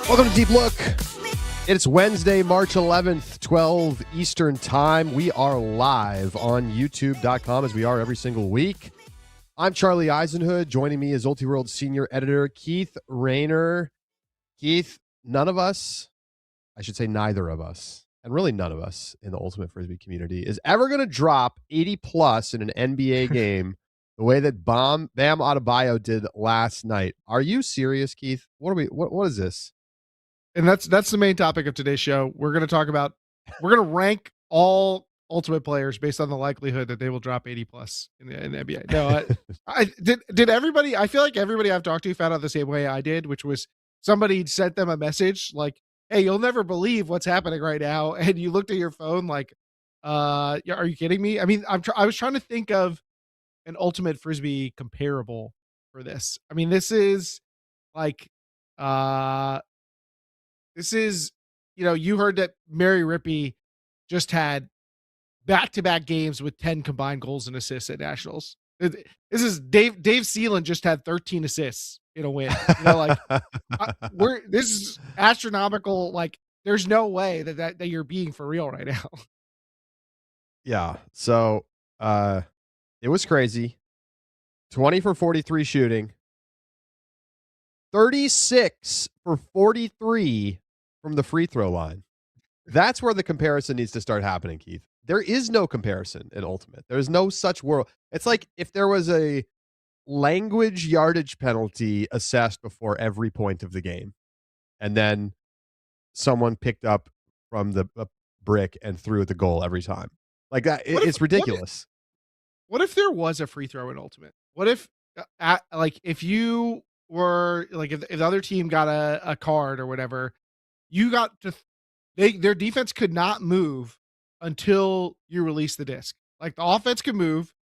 Welcome to Deep Look. It's Wednesday, March 11th, 12 Eastern Time. We are live on YouTube.com as we are every single week. I'm Charlie Eisenhood. Joining me is Ultiworld Senior Editor Keith Raynor. Keith, none of us, I should say neither of us, and really none of us in the Ultimate Frisbee community is ever going to drop 80 plus in an NBA game the way that Bam Adebayo did last night. Are you serious, Keith? What is this? And that's the main topic of today's show. We're going to rank all Ultimate players based on the likelihood that they will drop 80 plus in the NBA. No, did everybody, I feel like everybody I've talked to found out the same way I did, which was somebody sent them a message like, hey, you'll never believe what's happening right now. And you looked at your phone like, are you kidding me? I mean, I was trying to think of an Ultimate Frisbee comparable for this. I mean, this is like, you heard that Mary Rippey just had back-to-back games with 10 combined goals and assists at Nationals. This is Dave Seeland just had 13 assists in a win. This is astronomical. Like, there's no way that you're being for real right now. Yeah. So, it was crazy. 20 for 43 shooting. 36 for 43 from the free throw line. That's where the comparison needs to start happening, Keith. There is no comparison in Ultimate. There's no such world. It's like if there was a language yardage penalty assessed before every point of the game, and then someone picked up from the brick and threw at the goal every time. Like that, it's ridiculous. What if there was a free throw in Ultimate? What if, if you were like, if the other team got a card or whatever, you got to, their defense could not move until you release the disc. Like the offense could move,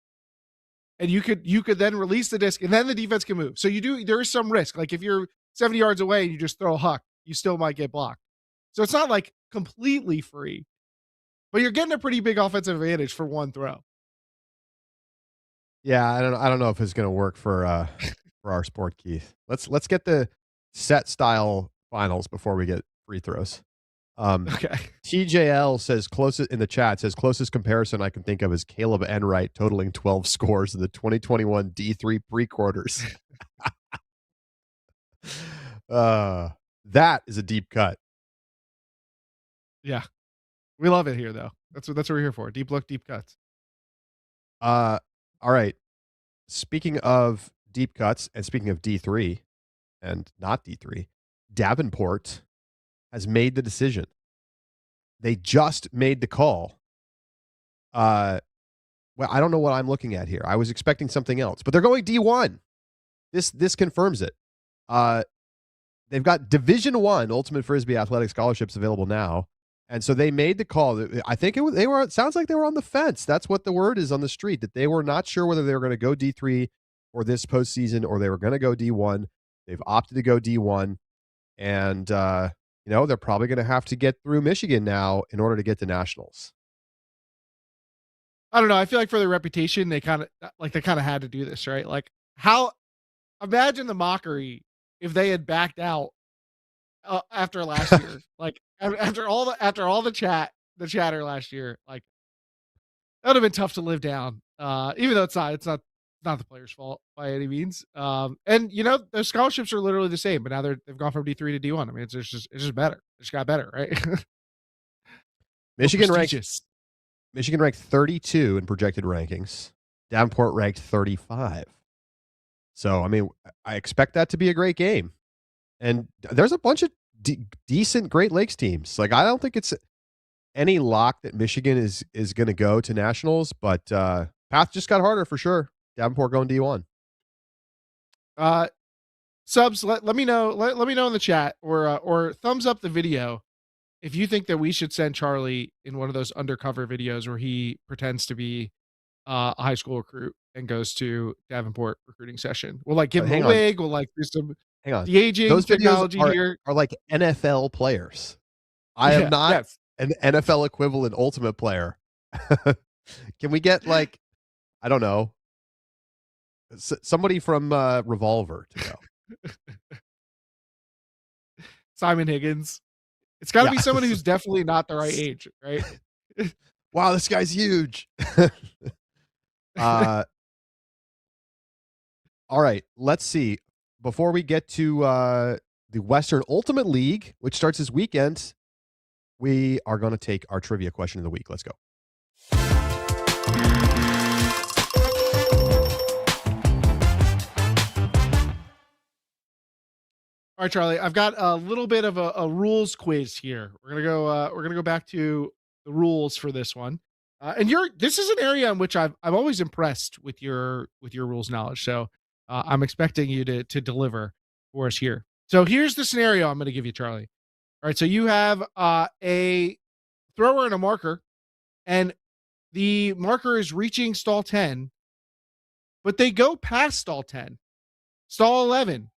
and you could then release the disc, and then the defense can move. So there is some risk. Like if you're 70 yards away and you just throw a huck, you still might get blocked. So it's not like completely free, but you're getting a pretty big offensive advantage for one throw. Yeah, I don't know if it's going to work for our sport, Keith. Let's get the set style finals before we get free throws. Okay. TJL says closest comparison I can think of is Caleb Enright totaling 12 scores in the 2021 D3 pre-quarters. That is a deep cut. Yeah. We love it here though. That's what we're here for. Deep look, deep cuts. All right. Speaking of deep cuts and speaking of D3 and not D3, Davenport has made the decision. They just made the call. Well, I don't know what I'm looking at here. I was expecting something else, but they're going D1. This confirms it. They've got Division I Ultimate Frisbee athletic scholarships available now. And so they made the call. I think it sounds like they were on the fence. That's what the word is on the street, that they were not sure whether they were going to go D3 for this postseason or they were going to go D1. They've opted to go D1. And, they're probably going to have to get through Michigan now in order to get to Nationals. I don't know. I feel like for their reputation, they kind of had to do this, right? Like imagine the mockery if they had backed out after last year, like after all the chatter last year, like that would have been tough to live down. Even though it's not the player's fault by any means. And the scholarships are literally the same, but now they've gone from D3 to D1. I mean, it's just better. It just got better, right? Michigan ranked 32 in projected rankings. Davenport ranked 35. So, I mean, I expect that to be a great game. And there's a bunch of decent Great Lakes teams. Like, I don't think it's any lock that Michigan is going to go to Nationals, but path just got harder for sure. Davenport going D1. Subs, let me know. Let me know in the chat or thumbs up the video if you think that we should send Charlie in one of those undercover videos where he pretends to be a high school recruit and goes to Davenport recruiting session. We'll like give him a wig. We'll like do some de-aging those technology here. Are like NFL players. I am not an NFL equivalent Ultimate player. Can we get like, I don't know, somebody from Revolver to go? Simon Higgins. It's got to Yeah. be someone who's definitely not the right age, right? Wow, this guy's huge. uh, all right, let's see. Before we get to the Western Ultimate League, which starts this weekend, we are going to take our trivia question of the week. Let's go. All right, Charlie, I've got a little bit of a rules quiz here. We're gonna go back to the rules for this one. And this is an area in which I'm always impressed with your rules knowledge. So I'm expecting you to deliver for us here. So here's the scenario I'm going to give you, Charlie. All right, so you have a thrower and a marker, and the marker is reaching stall 10, but they go past stall 10, stall 11,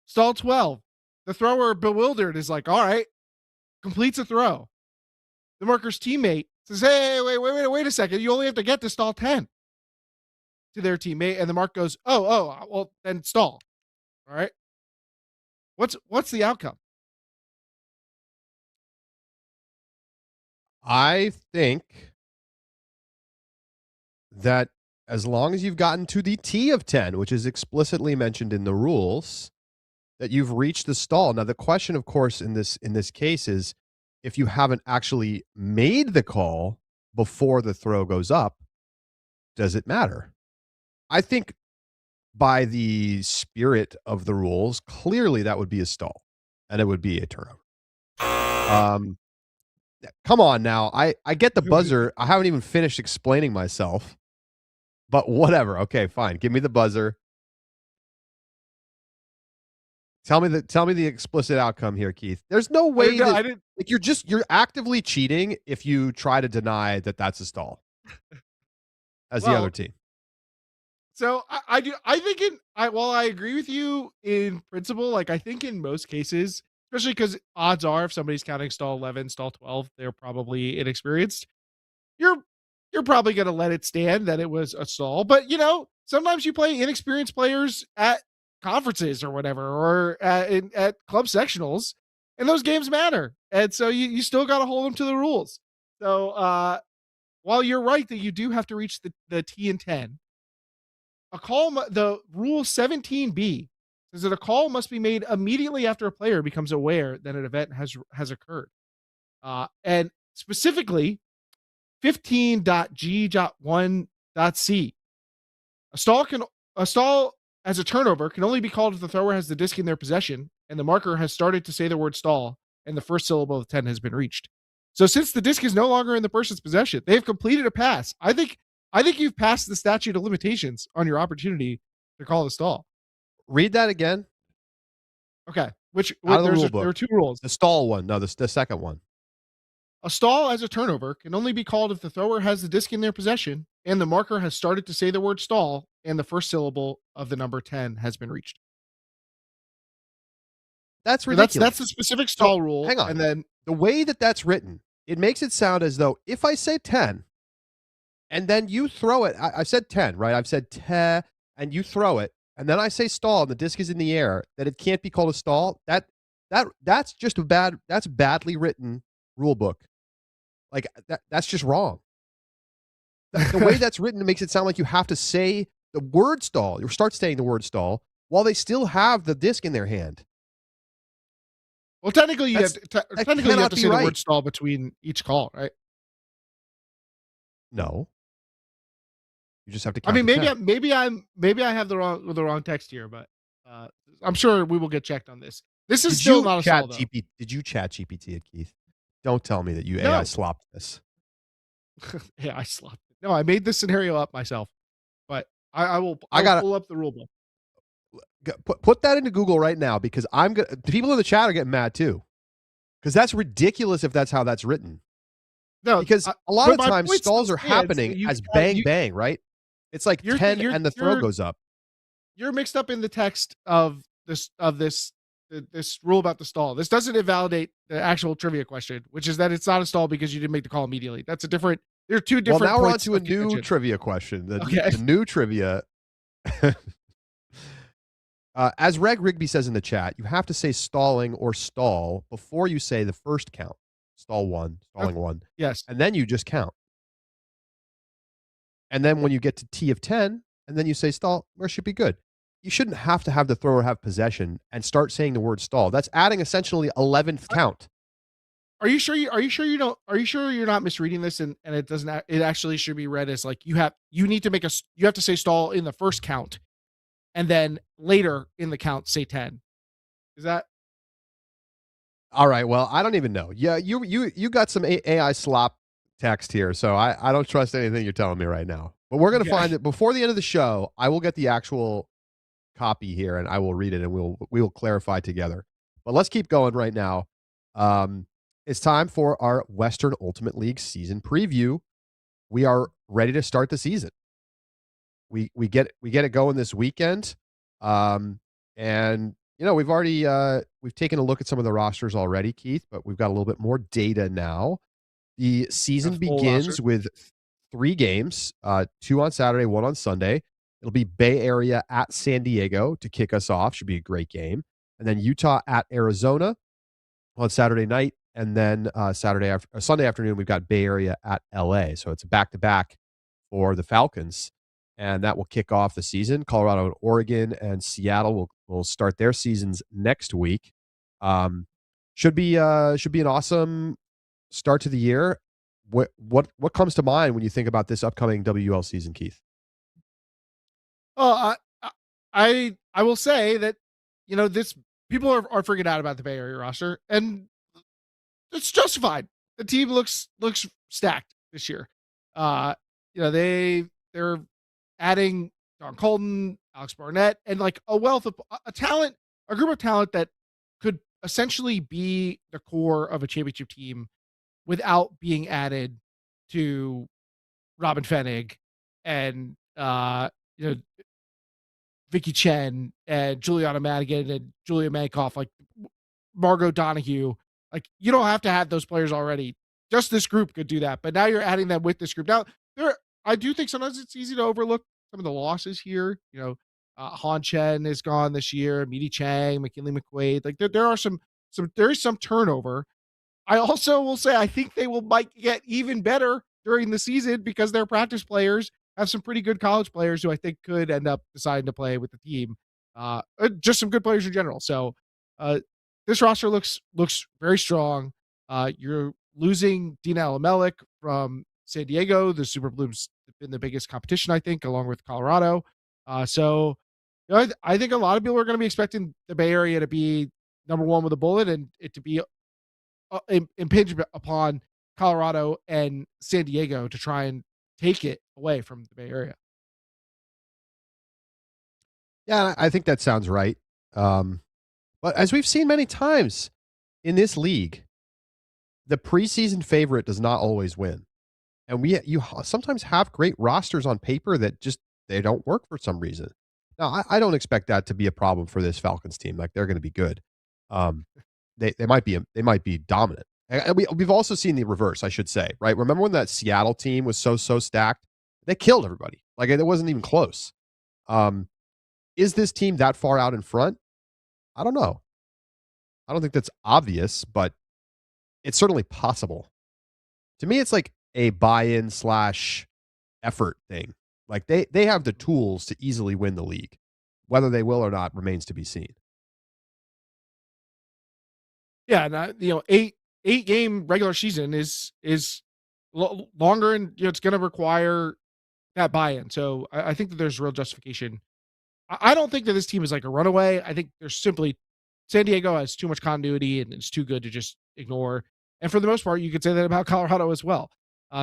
stall 12. The thrower, bewildered, is like, all right, completes a throw. The marker's teammate says, hey, wait a second. You only have to get to stall 10 to their teammate. And the mark goes, oh, well, then stall. All right. What's the outcome? I think that as long as you've gotten to the T of 10, which is explicitly mentioned in the rules, that you've reached the stall. Now, the question, of course, in this case is if you haven't actually made the call before the throw goes up, does it matter? I think by the spirit of the rules, clearly that would be a stall and it would be a turnover. Come on now. I get the buzzer. I haven't even finished explaining myself, but whatever. Okay, fine. Give me the buzzer. Tell me the explicit outcome here, Keith. There's no way that like you're actively cheating if you try to deny that that's a stall as the other team. So I agree with you in principle. Like I think in most cases, especially because odds are if somebody's counting stall 11, stall 12, they're probably inexperienced. You're probably going to let it stand that it was a stall. But sometimes you play inexperienced players at conferences or whatever, or at club sectionals, and those games matter. And so you still got to hold them to the rules. So while you're right that you do have to reach the T and 10, the rule 17B says that a call must be made immediately after a player becomes aware that an event has occurred. And specifically 15.G.1.C. A stall as a turnover can only be called if the thrower has the disc in their possession and the marker has started to say the word stall and the first syllable of 10 has been reached. So since the disc is no longer in the person's possession, they've completed a pass. I think you've passed the statute of limitations on your opportunity to call a stall. Read that again. Okay. Out of the rule book. There are two rules. The stall one. No, the second one. A stall as a turnover can only be called if the thrower has the disc in their possession and the marker has started to say the word stall and the first syllable of the number 10 has been reached. That's ridiculous. That's the specific stall rule. Hang on. And then the way that's written, it makes it sound as though if I say 10 and then you throw it, I said 10, right? I've said 10 and you throw it and then I say stall and the disc is in the air, that it can't be called a stall. That's just that's badly written rule book. Like that's just wrong. The way that's written, it makes it sound like you have to say the word stall. You start saying the word stall while they still have the disc in their hand. Well, technically, you have to say the word stall between each call, right? No. You just have to count. I mean, maybe I have the wrong text here, but I'm sure we will get checked on this. This is still not a stall, though. Did you chat GPT it, Keith? Don't tell me that you AI slopped this. Yeah, I slopped it. No, I made this scenario up myself, but I'll pull up the rule book. Put that into Google right now because the people in the chat are getting mad too, because that's ridiculous if that's how that's written. No, because a lot of times stalls are happening as bang, right? It's like 10 and the throw goes up. You're mixed up in the text of this rule about the stall. This doesn't invalidate the actual trivia question, which is that it's not a stall because you didn't make the call immediately. That's a different. There are two different. Well, now we're on to a new trivia question. The new trivia. As Reg Rigby says in the chat, you have to say stalling or stall before you say the first count. Stall one, stalling Okay. one, Yes. and then you just count. And then when you get to T of 10, and then you say stall, where should be good. You shouldn't have to have the thrower have possession and start saying the word stall. That's adding essentially 11th count. Are you sure you don't are you sure you're not misreading this and it doesn't it actually should be read as like you need to make you have to say stall in the first count and then later in the count say 10. Is that All right. Well, I don't even know. Yeah, you got some AI slop text here, so I don't trust anything you're telling me right now. But we're gonna okay? find it before the end of the show. I will get the actual copy here and I will read it and we will clarify together. But let's keep going right now. Um, it's time for our Western Ultimate League season preview. We are ready to start the season. We get it going this weekend. And we've already we've taken a look at some of the rosters already, Keith, but we've got a little bit more data now. The A season full roster. begins with 3 games, 2 on Saturday, 1 on Sunday. It'll be Bay Area at San Diego to kick us off. Should be a great game. And then Utah at Arizona on Saturday night. And then Sunday afternoon, we've got Bay Area at LA. So it's a back-to-back for the Falcons. And that will kick off the season. Colorado and Oregon and Seattle will start their seasons next week. Should be an awesome start to the year. What comes to mind when you think about this upcoming WL season, Keith? Oh, I will say that this people are freaking out about the Bay Area roster, and it's justified. The team looks stacked this year. They're adding Don Colton, Alex Barnett, and like a wealth of a talent, a group of talent that could essentially be the core of a championship team without being added to Robin Fennig and Vicky Chen and Juliana Madigan and Julia Mankoff, like Margot Donahue. Like, you don't have to have those players already. Just this group could do that. But now you're adding them with this group. Now, I do think sometimes it's easy to overlook some of the losses here. Han Chen is gone this year, Meaty Chang, McKinley McQuaid. Like there is some turnover. I also will say I think they might get even better during the season because their practice players have some pretty good college players who I think could end up deciding to play with the team. Just some good players in general. So this roster looks very strong. You're losing Dina Alamelik from San Diego. The Super Blooms been the biggest competition, I think, along with Colorado. I think a lot of people are going to be expecting the Bay Area to be number one with a bullet and it to be impinged upon Colorado and San Diego to try and take it away from the Bay Area. Yeah, I think that sounds right. But as we've seen many times in this league, the preseason favorite does not always win. And you sometimes have great rosters on paper that just they don't work for some reason. Now, I don't expect that to be a problem for this Falcons team. Like they're going to be good. They might be dominant. And we've also seen the reverse, I should say, right? Remember when that Seattle team was so stacked? They killed everybody. Like it wasn't even close. Is this team that far out in front? I don't know. I don't think that's obvious, but it's certainly possible. To me, it's like a buy-in / effort thing. Like they have the tools to easily win the league. Whether they will or not remains to be seen. Yeah, and 8 game regular season is longer, and it's going to require that buy-in. So I think that there's real justification. I don't think that this team is like a runaway. I think there's simply San Diego has too much continuity and it's too good to just ignore. And for the most part, you could say that about Colorado as well.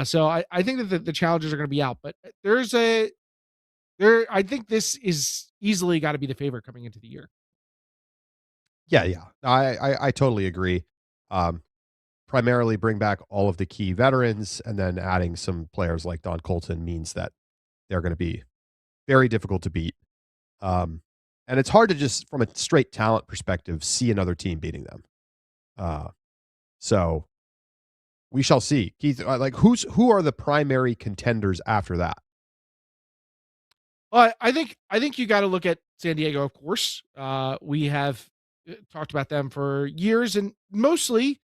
So I think that the challenges are going to be out, but I think this is easily got to be the favorite coming into the year. Yeah. I totally agree. Primarily bring back all of the key veterans, and then adding some players like Don Colton means that they're going to be very difficult to beat. And it's hard to just, from a straight talent perspective, see another team beating them. So we shall see. Keith, like who are the primary contenders after that? I think you got to look at San Diego, of course. We have talked about them for years, and mostly,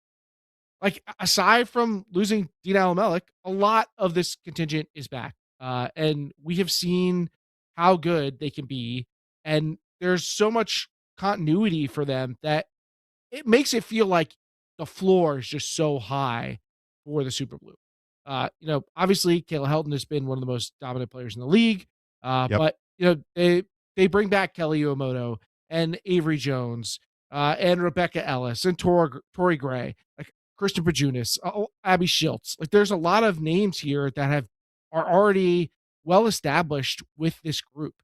like, aside from losing Dean Alamelik, a lot of this contingent is back, and we have seen how good they can be, and there's so much continuity for them that it makes it feel like the floor is just so high for the Super Blue. Obviously, Kayla Helton has been one of the most dominant players in the league, Yep. but they bring back Kelly Uemoto and Avery Jones and Rebecca Ellis and Tori Gray, like Christian Pajunas, Abby Schiltz. Like, there's a lot of names here that are already well established with this group.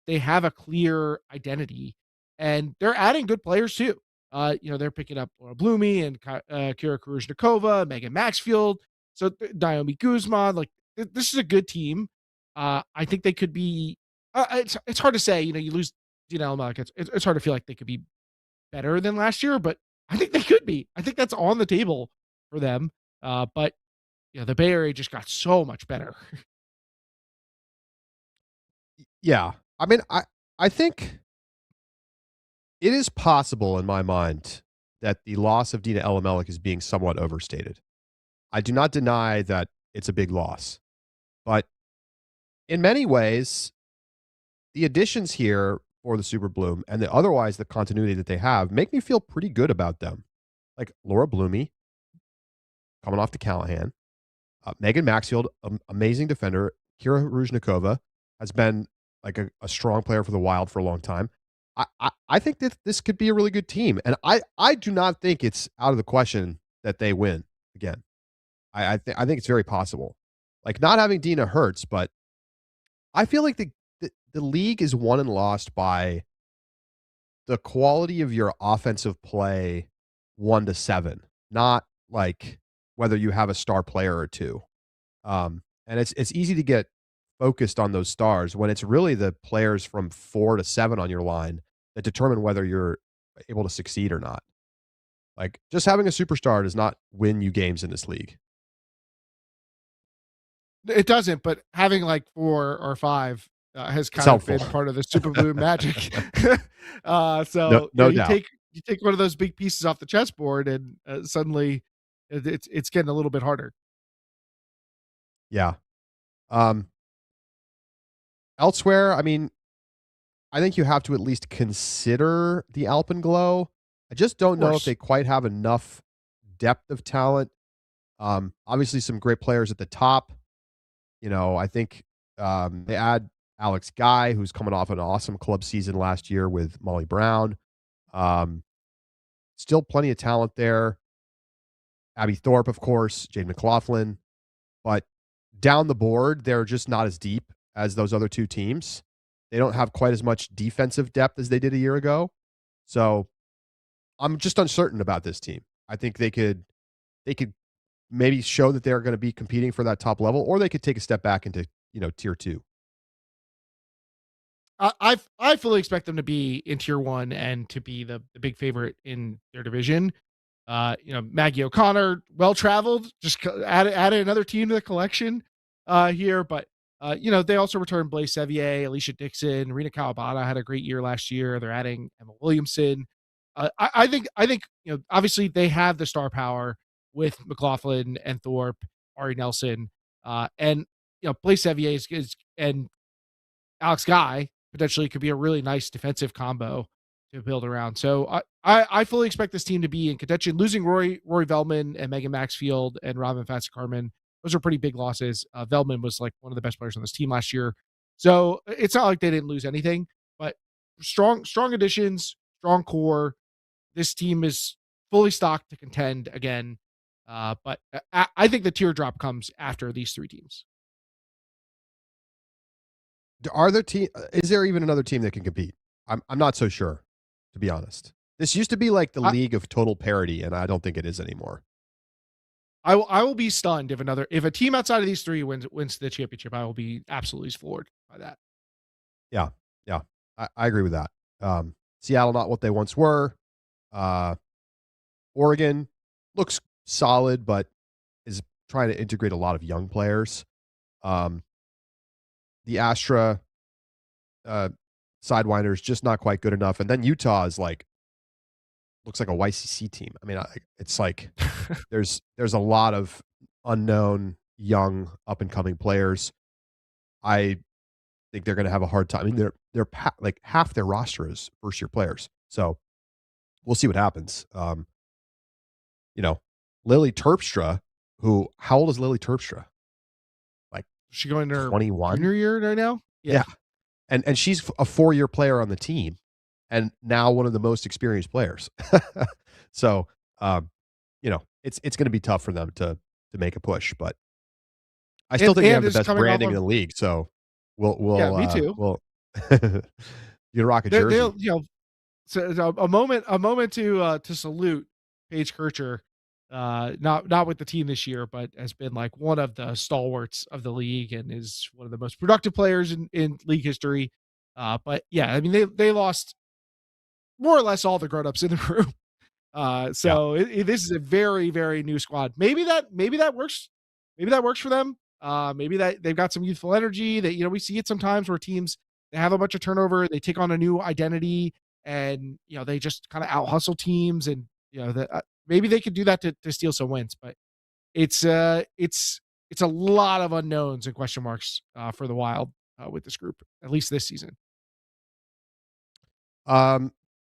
They have a clear identity, and they're adding good players too. They're picking up Laura Blumey and Kira Krujnikova, Megan Maxfield, so Naomi Guzman. Like, this is a good team. I think they could be. It's hard to say. You lose Dina Elmach. It's hard to feel like they could be better than last year, but I think they could be. I think that's on the table for them. But the Bay Area just got so much better. Yeah. I mean, I think it is possible in my mind that the loss of Dina Elamelik is being somewhat overstated. I do not deny that it's a big loss, but in many ways, the additions here for the Super Bloom and the continuity that they have make me feel pretty good about them. Like Laura Blumey coming off to Callahan, Megan Maxfield, amazing defender. Kira Ruzhnikova has been like a strong player for the Wild for a long time. I think that this could be a really good team, and I do not think it's out of the question that they win again. I think it's very possible. Like, not having Dina hurts, but I feel like the league is won and lost by the quality of your offensive play 1 to 7, not like whether you have a star player or two. And it's easy to get focused on those stars when it's really the players from 4 to 7 on your line that determine whether you're able to succeed or not. Like, just having a superstar does not win you games in this league. It doesn't, but having like 4 or 5 has It's kind of helpful. been part of the Super Blue magic. No, So no you doubt. take one of those big pieces off the chessboard, and suddenly it's getting a little bit harder. Yeah. Um, Elsewhere, I mean, I think you have to at least consider the Alpenglow. I just Of don't know if course, they quite have enough depth of talent. Obviously, some great players at the top. I think they add Alex Guy, who's coming off an awesome club season last year with Molly Brown. Um, Still plenty of talent there. Abby Thorpe, of course, Jade McLaughlin. But down the board, they're just not as deep as those other two teams. They don't have quite as much defensive depth as they did a year ago. So I'm just uncertain about this team. I think they could maybe show that they're going to be competing for that top level, or they could take a step back into tier two. I fully expect them to be in tier one and to be the big favorite in their division. Maggie O'Connor, well traveled, just added another team to the collection here. But they also returned Blaise Sevier, Alicia Dixon, Rena Kawabata had a great year last year. They're adding Emma Williamson. I think obviously they have the star power with McLaughlin and Thorpe, Ari Nelson, and Blaise Sevier and Alex Guy potentially could be a really nice defensive combo to build around. So I fully expect this team to be in contention. Losing Rory Veltman and Megan Maxfield and Robin Fatsi-Carmen, those are pretty big losses. Veltman was like one of the best players on this team last year. So it's not like they didn't lose anything, but strong additions, strong core. This team is fully stocked to contend again. But I think the teardrop comes after these 3 teams. Are there Is there even another team that can compete? I'm not so sure, to be honest. This used to be like the I, league of total parity, and I don't think it is anymore. I will be stunned if a team outside of these 3 wins the championship. I will be absolutely floored by that. Yeah, yeah, I agree with that. Seattle, not what they once were. Uh, Oregon looks solid, but is trying to integrate a lot of young players. The Astra Sidewinders just not quite good enough. And then Utah is like looks like a YCC team. I mean, it's like there's a lot of unknown, young, up and coming players. I think they're going to have a hard time. I mean, like half their roster is first year players, so we'll see what happens. You know, Lily Terpstra, who how old is Lily Terpstra? Like She going to her 21? junior year right now? Yeah, Yeah. and she's a 4-year player on the team, and now one of the most experienced players. So, it's going to be tough for them to make a push, but I still think they have And the is best coming off branding in of the league. So yeah, me too. we'll you can rock a They'll jersey. so a moment to salute Paige Kircher, not with the team this year, but has been like one of the stalwarts of the league and is one of the most productive players in league history. But yeah, I mean they lost more or less all the grown-ups in the room. Yeah. So this is a very, very new squad. Maybe that works. Maybe that works for them. Maybe that they've got some youthful energy that, we see it sometimes where teams, they have a bunch of turnover, they take on a new identity and, they just kind of out hustle teams and, maybe they could do that to steal some wins, but it's, uh, it's, it's a lot of unknowns and question marks, for the Wild, with this group, at least this season. Um,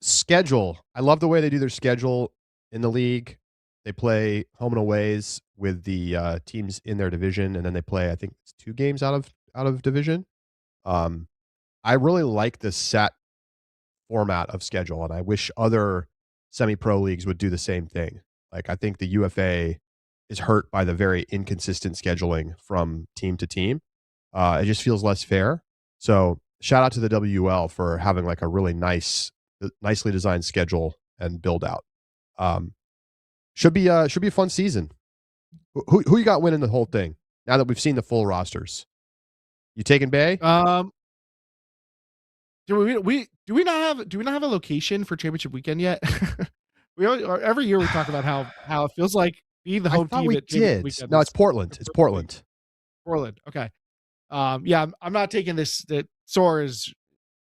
Schedule. I love the way they do their schedule in the league. They play home and aways with the teams in their division, and then they play, I think, it's 2 games out of division. Um, I really like the set format of schedule, and I wish other semi-pro leagues would do the same thing. Like, I think the UFA is hurt by the very inconsistent scheduling from team to team. It just feels less fair. So, shout out to the WL for having like a really nicely designed schedule and build out. Um, should be a fun season. Who you got winning the whole thing? Now that we've seen the full rosters, you taking Bay? Um, do we not have a location for championship weekend yet? Every year we talk about how it feels like being the I home thought team we at championship did. weekend No, it's is Portland. the It's perfect thing. Portland. Portland, okay. Yeah, I'm not taking this that Soar is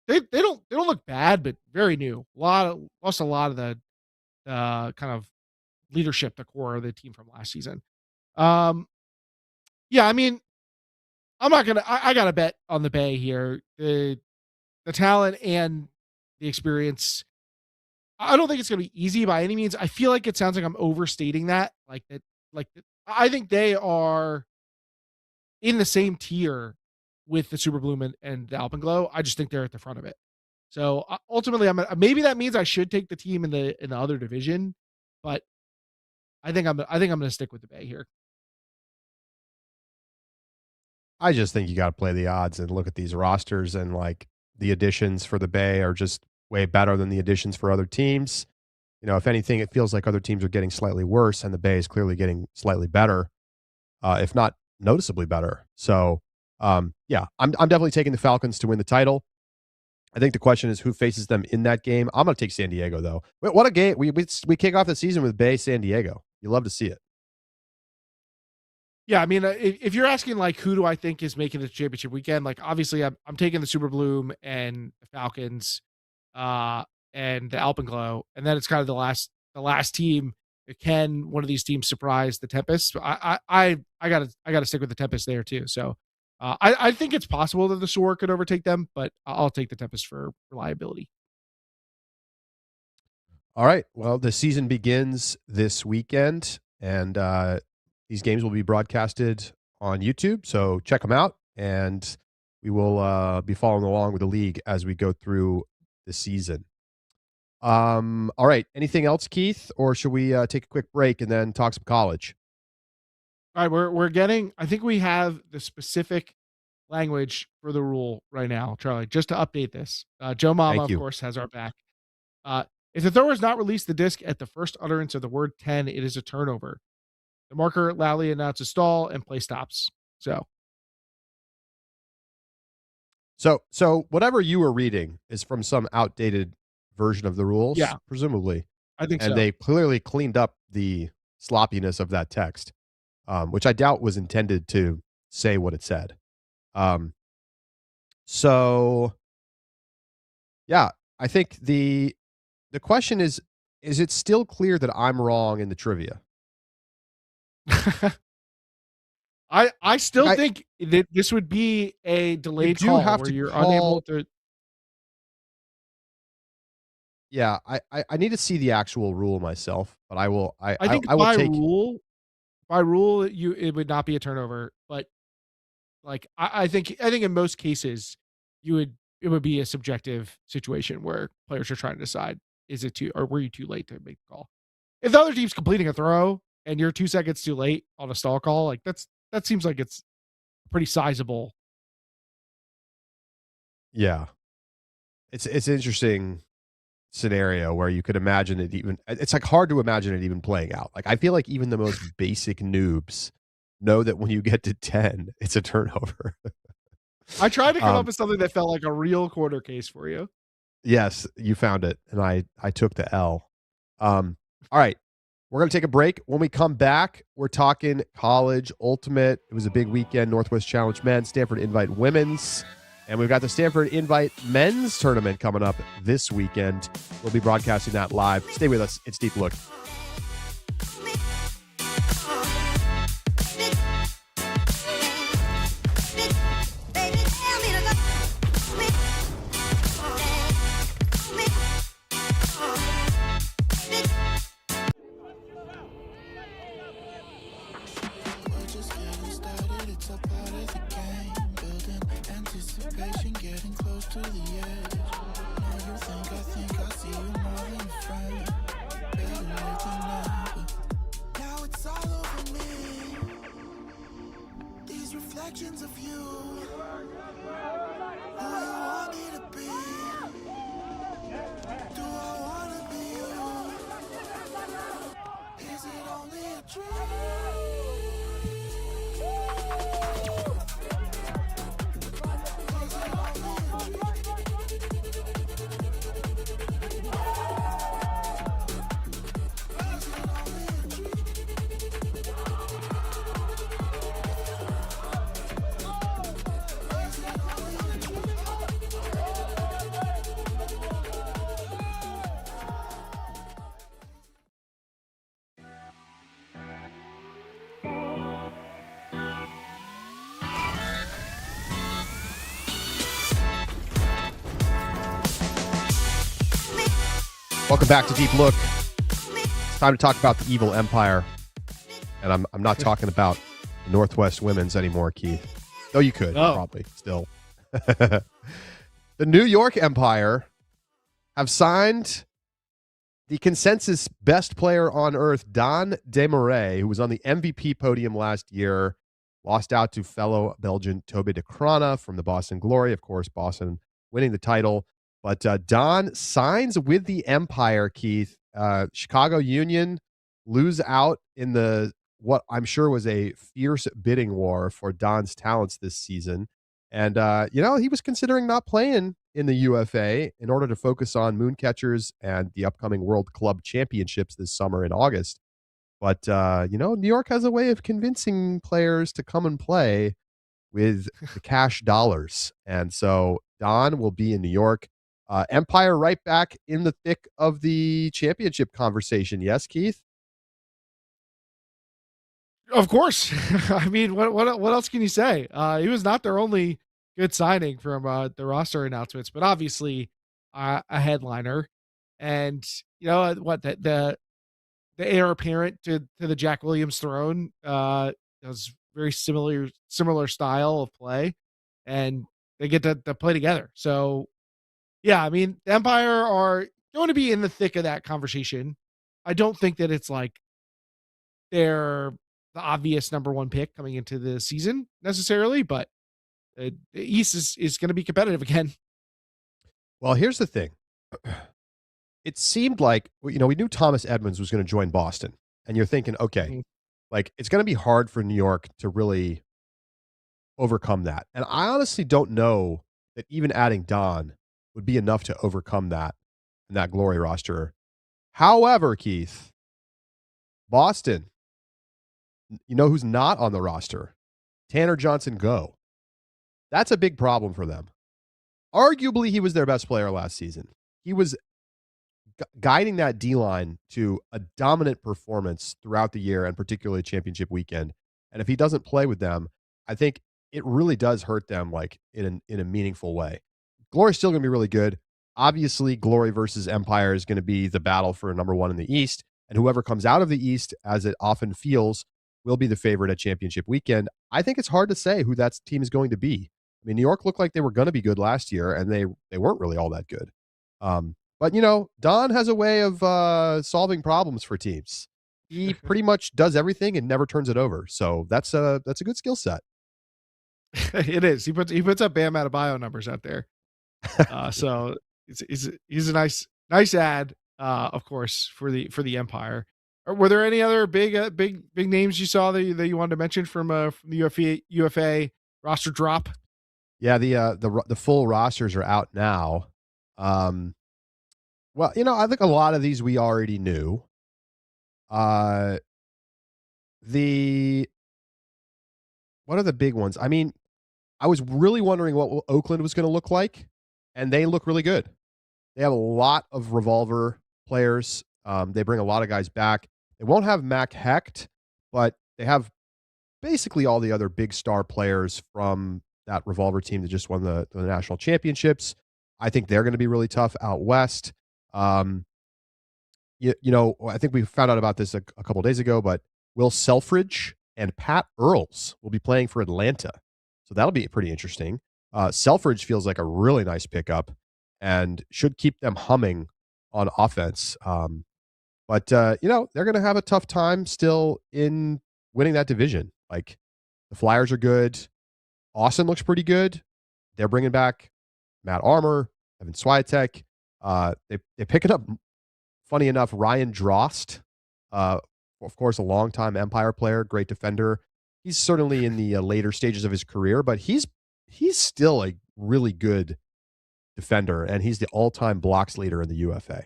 they don't look bad, but very new. Lost a lot of the, kind of leadership, the core of the team from last season. Um, yeah, I mean, I'm not gonna I gotta bet on the Bay here. The talent and the experience. I don't think it's gonna be easy by any means. I feel like it sounds like I'm overstating that. I think they are in the same tier with the Super Bloom and the Alpenglow. I just think they're at the front of it. So ultimately, maybe that means I should take the team in the other division, but I think I'm going to stick with the Bay here. I just think you got to play the odds and look at these rosters, and like the additions for the Bay are just way better than the additions for other teams. If anything, it feels like other teams are getting slightly worse, and the Bay is clearly getting slightly better, if not noticeably better. So, yeah, I'm definitely taking the Falcons to win the title. I think the question is who faces them in that game. I'm going to take San Diego though. What a game! We kick off the season with Bay San Diego. You love to see it. Yeah, I mean, if you're asking like who do I think is making the championship weekend, like obviously I'm taking the Super Bloom and the Falcons, uh, and the Alpenglow, and then it's kind of the last team. Can one of these teams surprise the Tempest? I gotta stick with the Tempest there too. So I think it's possible that the Soar could overtake them, but I'll take the Tempest for reliability. All right. Well, the season begins this weekend, and these games will be broadcasted on YouTube. So check them out, and we will be following along with the league as we go through the season. All right. Anything else, Keith, or should we take a quick break and then talk some college? All right, we're getting. I think we have the specific language for the rule right now, Charlie. Just to update this, Joe Mama, Thank of you. course, has our back. Uh, if the thrower has not released the disc at the first utterance of the word 10, it is a turnover. The marker loudly announces stall and play stops. So, So whatever you were reading is from some outdated version of the rules, yeah, presumably, I think and so. they clearly cleaned up the sloppiness of that text, which I doubt was intended to say what it said. Um, so Yeah, I think the question is it still clear that I'm wrong in the trivia? I Like, still think that this would be a you delayed do call have where to you're call. unable to. Yeah, I need to see the actual rule myself, but I will I think I will take. by rule, it would not be a turnover, but, like, I think in most cases, you would it would be a subjective situation where players are trying to decide, is it too or were you too late to make the call? If the other team's completing a throw and you're 2 seconds too late on a stall call, like, that seems like it's pretty sizable. Yeah. It's an interesting scenario where you could imagine it even it's, like, hard to imagine it even playing out. Like, I feel like even the most basic noobs know that when you get to 10, it's a turnover. I tried to come up Um, with something that felt like a real corner case for you. yes, you found it, and I took the L. All right, we're gonna take a break. When we come back, we're talking college ultimate. It was a big weekend. Northwest Challenge Men, Stanford Invite Women's, and we've got the Stanford Invite Men's tournament coming up this weekend. We'll be broadcasting that live. Stay with us. It's Deep Look. Reflections of you, who you want me to be. Do I wanna be you? Is it only a dream? Welcome back to Deep Look. It's time to talk about the evil empire. And I'm not talking about Northwest Women's anymore, Keith. Though you could, probably, still. The New York Empire have signed the consensus best player on earth, Don Desmarais, who was on the MVP podium last year, lost out to fellow Belgian Toby de Crana from the Boston Glory. Of course, Boston winning the title. But Don signs with the Empire, Keith. Chicago Union lose out in the what I'm sure was a fierce bidding war for Don's talents this season. And, he was considering not playing in the UFA in order to focus on Mooncatchers and the upcoming World Club Championships this summer in August. But, New York has a way of convincing players to come and play with the cash dollars. And so Don will be in New York. Empire right back in the thick of the championship conversation. Yes, Keith? Of course. I mean, what else can you say? He was not their only good signing from the roster announcements, but obviously a headliner. And what the heir apparent to the Jack Williams throne was very similar style of play, and they get to play together. So yeah, I mean, the Empire are going to be in the thick of that conversation. I don't think that it's like they're the obvious number one pick coming into the season necessarily, but the East is going to be competitive again. Well, here's the thing. It seemed like, we knew Thomas Edmonds was going to join Boston. And you're thinking, okay, Mhm. like it's going to be hard for New York to really overcome that. And I honestly don't know that even adding Don would be enough to overcome that in that glory roster. However, Keith, Boston, you know who's not on the roster? Tanner Johnson Go. That's a big problem for them. arguably he was their best player last season. He was guiding that D-line to a dominant performance throughout the year and particularly championship weekend. And if he doesn't play with them, I think it really does hurt them like in a meaningful way. Glory's still going to be really good. Obviously, Glory versus Empire is going to be the battle for number one in the East, and whoever comes out of the East, as it often feels, will be the favorite at championship weekend. I think it's hard to say who that team is going to be. I mean, New York looked like they were going to be good last year, and they weren't really all that good. But Don has a way of solving problems for teams. He pretty much does everything and never turns it over. So that's a good skill set. It is. He puts up Bam Adebayo numbers out there. So he's a nice ad, of course, for the Empire. Were there any other big names you saw that you wanted to mention from the UFA roster drop? Yeah, the full rosters are out now. Well, I think a lot of these we already knew. The What are the big ones? I mean, I was really wondering what Oakland was going to look like, and they look really good. They have a lot of revolver players. They bring a lot of guys back. They won't have Mac Hecht, but they have basically all the other big star players from that revolver team that just won the national championships. I think they're going to be really tough out west. I think we found out about this a couple days ago, but Will Selfridge and Pat Earls will be playing for Atlanta. So that'll be pretty interesting. Selfridge feels like a really nice pickup and should keep them humming on offense. But they're going to have a tough time still in winning that division. Like, the Flyers are good. Austin looks pretty good. They're bringing back Matt Armour, Evan Swiatek. They're picking up, funny enough, Ryan Drost. Of course, a longtime Empire player, great defender. He's certainly in the later stages of his career, but he's still a really good defender, and he's the all-time blocks leader in the UFA.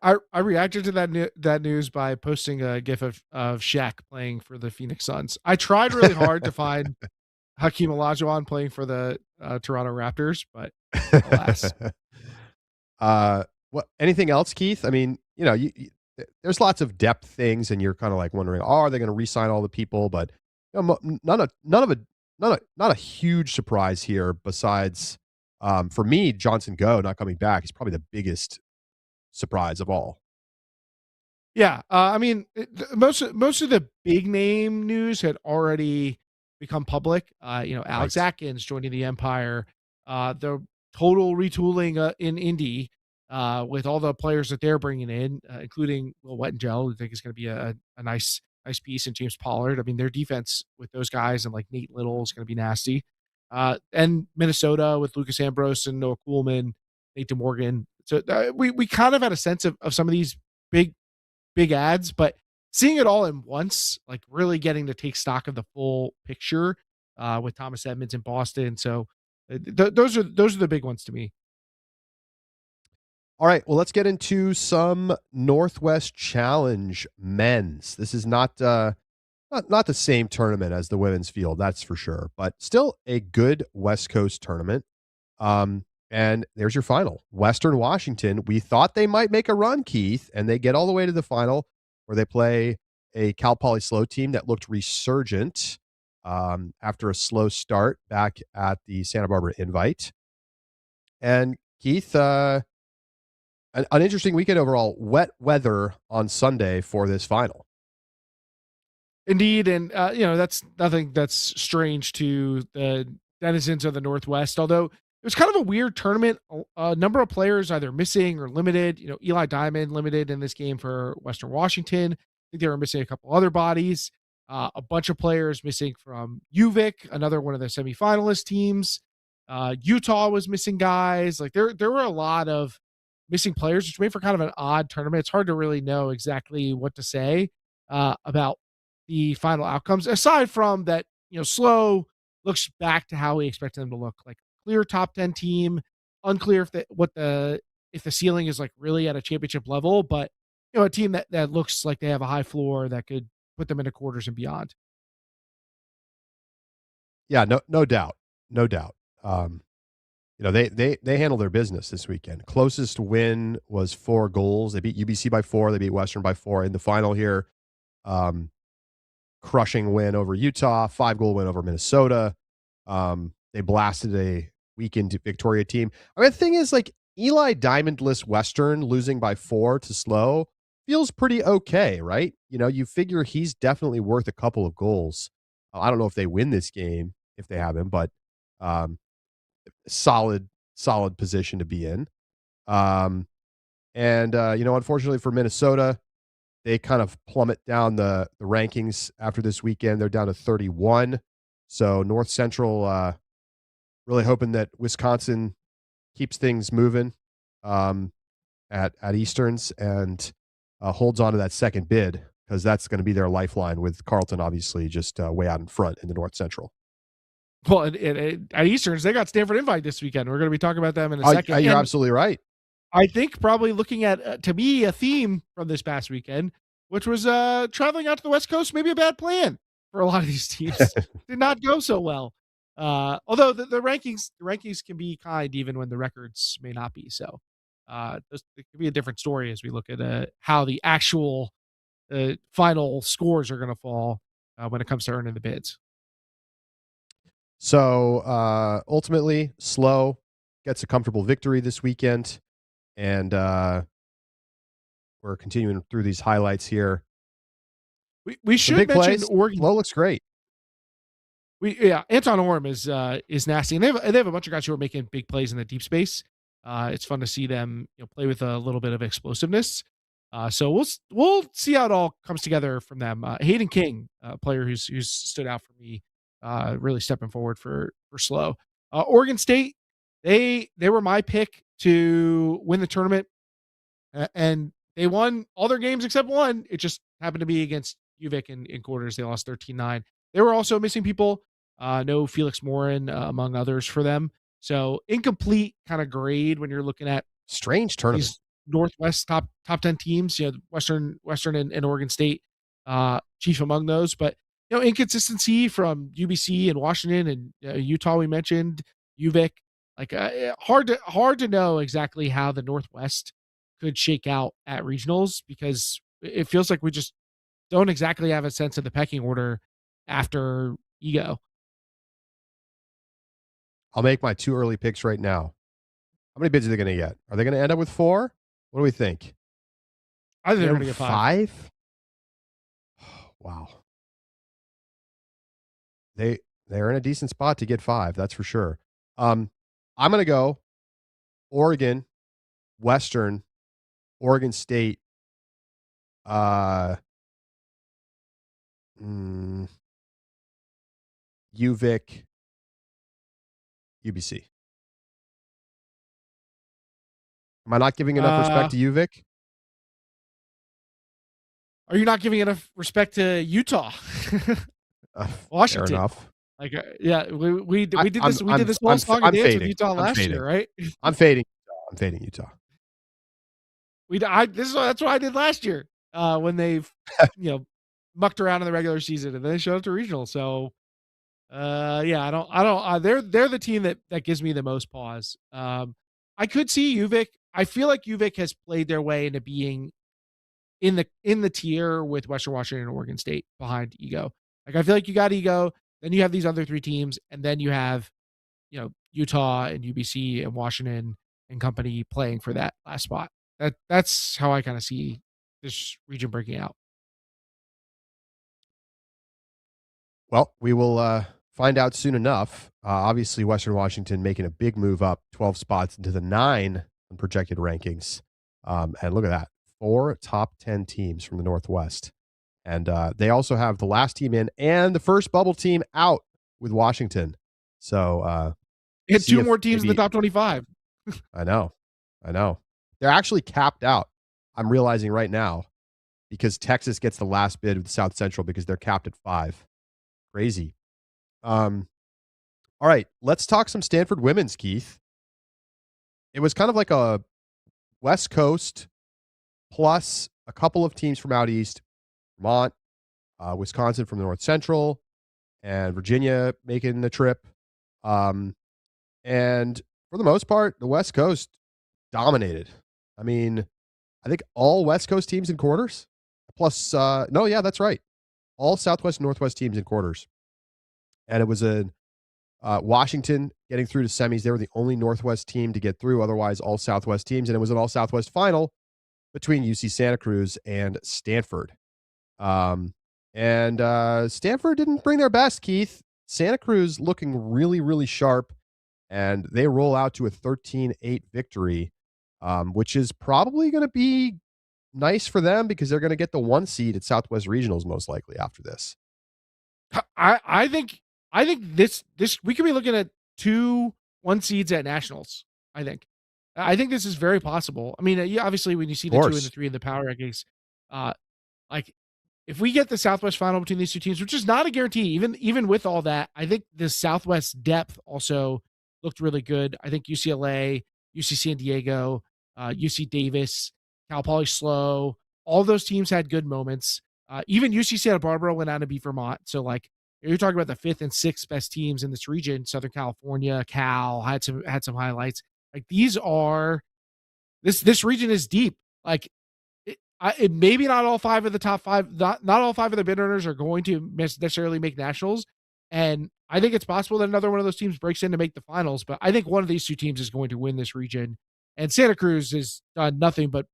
I reacted to that news by posting a gif of Shaq playing for the Phoenix Suns. I tried really hard to find Hakeem Olajuwon playing for the Toronto Raptors, but alas. What? Anything else, Keith? I mean, there's lots of depth things, and you're kind of like wondering, are they going to re-sign all the people? But not a huge surprise here. Besides, for me, Johnson Go not coming back is probably the biggest surprise of all. Yeah, I mean, most of the big name news had already become public. Alex Right. Atkins joining the Empire, the total retooling in Indy, with all the players that they're bringing in, including Will Wettengel, who I think is going to be a nice piece, and James Pollard. I mean, their defense with those guys and like Nate Little is going to be nasty. And Minnesota with Lucas Ambrose and Noah Kuhlman, Nate DeMorgan. So we kind of had a sense of some of these big ads, but seeing it all in once, like really getting to take stock of the full picture with Thomas Edmonds in Boston. So those are the big ones to me. All right, well, let's get into some Northwest Challenge men's. This is not the same tournament as the women's field, that's for sure, but still a good West Coast tournament. And there's your final. Western Washington, we thought they might make a run, Keith, and they get all the way to the final where they play a Cal Poly SLO team that looked resurgent after a slow start back at the Santa Barbara Invite. And Keith, an interesting weekend overall. Wet weather on Sunday for this final. Indeed, and that's nothing that's strange to the denizens of the Northwest, although it was kind of a weird tournament. A number of players either missing or limited. Eli Diamond limited in this game for Western Washington. I think they were missing a couple other bodies. A bunch of players missing from UVic, another one of the semifinalist teams. Utah was missing guys. Like there were a lot of missing players, which made for kind of an odd tournament. It's hard to really know exactly what to say about the final outcomes, aside from that, SLO looks back to how we expected them to look, like clear top 10 team, unclear if the ceiling is like really at a championship level, but a team that looks like they have a high floor that could put them into quarters and beyond. Yeah, no doubt. No doubt. They handled their business this weekend. Closest win was 4 goals. They beat UBC by 4. They beat Western by 4. In the final here, um, crushing win over Utah, 5-goal win over Minnesota. They blasted a weekend Victoria team. I mean, the thing is, like, Eli Diamondless Western losing by 4 to Slow feels pretty okay, right? You figure he's definitely worth a couple of goals. I don't know if they win this game if they have him, but um, solid position to be in. Um, and unfortunately for Minnesota, they kind of plummet down the rankings after this weekend. They're down to 31. So North Central really hoping that Wisconsin keeps things moving at Easterns and holds on to that second bid, because that's going to be their lifeline, with Carleton obviously just way out in front in the North Central. Well, at Easterns, they got Stanford Invite this weekend. We're going to be talking about them in a second. You're absolutely right. I think probably looking at, to me, a theme from this past weekend, which was traveling out to the West Coast, maybe a bad plan for a lot of these teams. Did not go so well. Although the rankings can be kind even when the records may not be. So it could be a different story as we look at how the actual final scores are going to fall when it comes to earning the bids. So ultimately, Slow gets a comfortable victory this weekend, and we're continuing through these highlights here. We should mention Oregon. Slow looks great. Anton Orm is nasty, and they have a bunch of guys who are making big plays in the deep space. It's fun to see them play with a little bit of explosiveness. So we'll see how it all comes together from them. Hayden King, a player who's stood out for me, really stepping forward for Slow. Oregon State, they were my pick to win the tournament, and they won all their games except one. It just happened to be against UVic in quarters. They lost 13-9. They were also missing people. No Felix Morin, among others, for them. So incomplete kind of grade when you're looking at strange tournament. These Northwest top 10 teams, Western and Oregon State, chief among those. But inconsistency from UBC and Washington and Utah. We mentioned UVic. Like hard to know exactly how the Northwest could shake out at regionals, because it feels like we just don't exactly have a sense of the pecking order after Ego. I'll make my 2 early picks right now. How many bids are they going to get? Are they going to end up with 4? What do we think? I think they're going to get 5. Wow. They're in a decent spot to get 5. That's for sure. I'm going to go Oregon, Western, Oregon State, UVic, UBC. Am I not giving enough respect to UVic? Are you not giving enough respect to Utah? Washington. Fair enough. Like, we did this. We did this whole song and dance with Utah last year, right? I'm fading Utah. That's what I did last year when they, mucked around in the regular season and then they showed up to regional. So, they're the team that gives me the most pause. I could see UVic. I feel like UVic has played their way into being in the tier with Western Washington and Oregon State behind Ego. Like, I feel like you got Ego, then you have these other 3 teams, and then you have, Utah and UBC and Washington and company playing for that last spot. That's how I kind of see this region breaking out. Well, we will find out soon enough. Obviously, Western Washington making a big move up 12 spots into the 9 on projected rankings. And look at that. 4 top 10 teams from the Northwest. And they also have the last team in and the first bubble team out with Washington. So they had 2 more teams in the top 25. I know. They're actually capped out. I'm realizing right now, because Texas gets the last bid of the South Central because they're capped at 5. Crazy. All right, let's talk some Stanford women's, Keith. It was kind of like a West Coast plus a couple of teams from out east, Vermont, Wisconsin from the North Central, and Virginia making the trip. And for the most part, the West Coast dominated. I mean, I think all West Coast teams in quarters, plus, no, yeah, that's right. All Southwest and Northwest teams in quarters. And it was a Washington getting through to semis. They were the only Northwest team to get through. Otherwise, all Southwest teams. And it was an all Southwest final between UC Santa Cruz and Stanford. And Stanford didn't bring their best, Keith. Santa Cruz looking really, really sharp. And they roll out to a 13-8 victory, which is probably going to be nice for them because they're going to get the 1 seed at Southwest Regionals most likely after this. I think this we could be looking at 2 1 seeds at nationals. I think this is very possible. I mean, yeah, obviously when you see the 2 and the 3 in the power rankings, like if we get the Southwest final between these two teams, which is not a guarantee, even with all that, I think the Southwest depth also looked really good. I think UCLA, UC San Diego, UC Davis, Cal Poly SLO, all those teams had good moments. Even UC Santa Barbara went out to beat Vermont. So like you're talking about the 5th and 6th best teams in this region. Southern California, Cal had some highlights. Like these are this region is deep. Like it maybe not all 5 of the top 5, not all 5 of the bid earners are going to necessarily make nationals. And I think it's possible that another one of those teams breaks in to make the finals. But I think one of these 2 teams is going to win this region. And Santa Cruz has done nothing but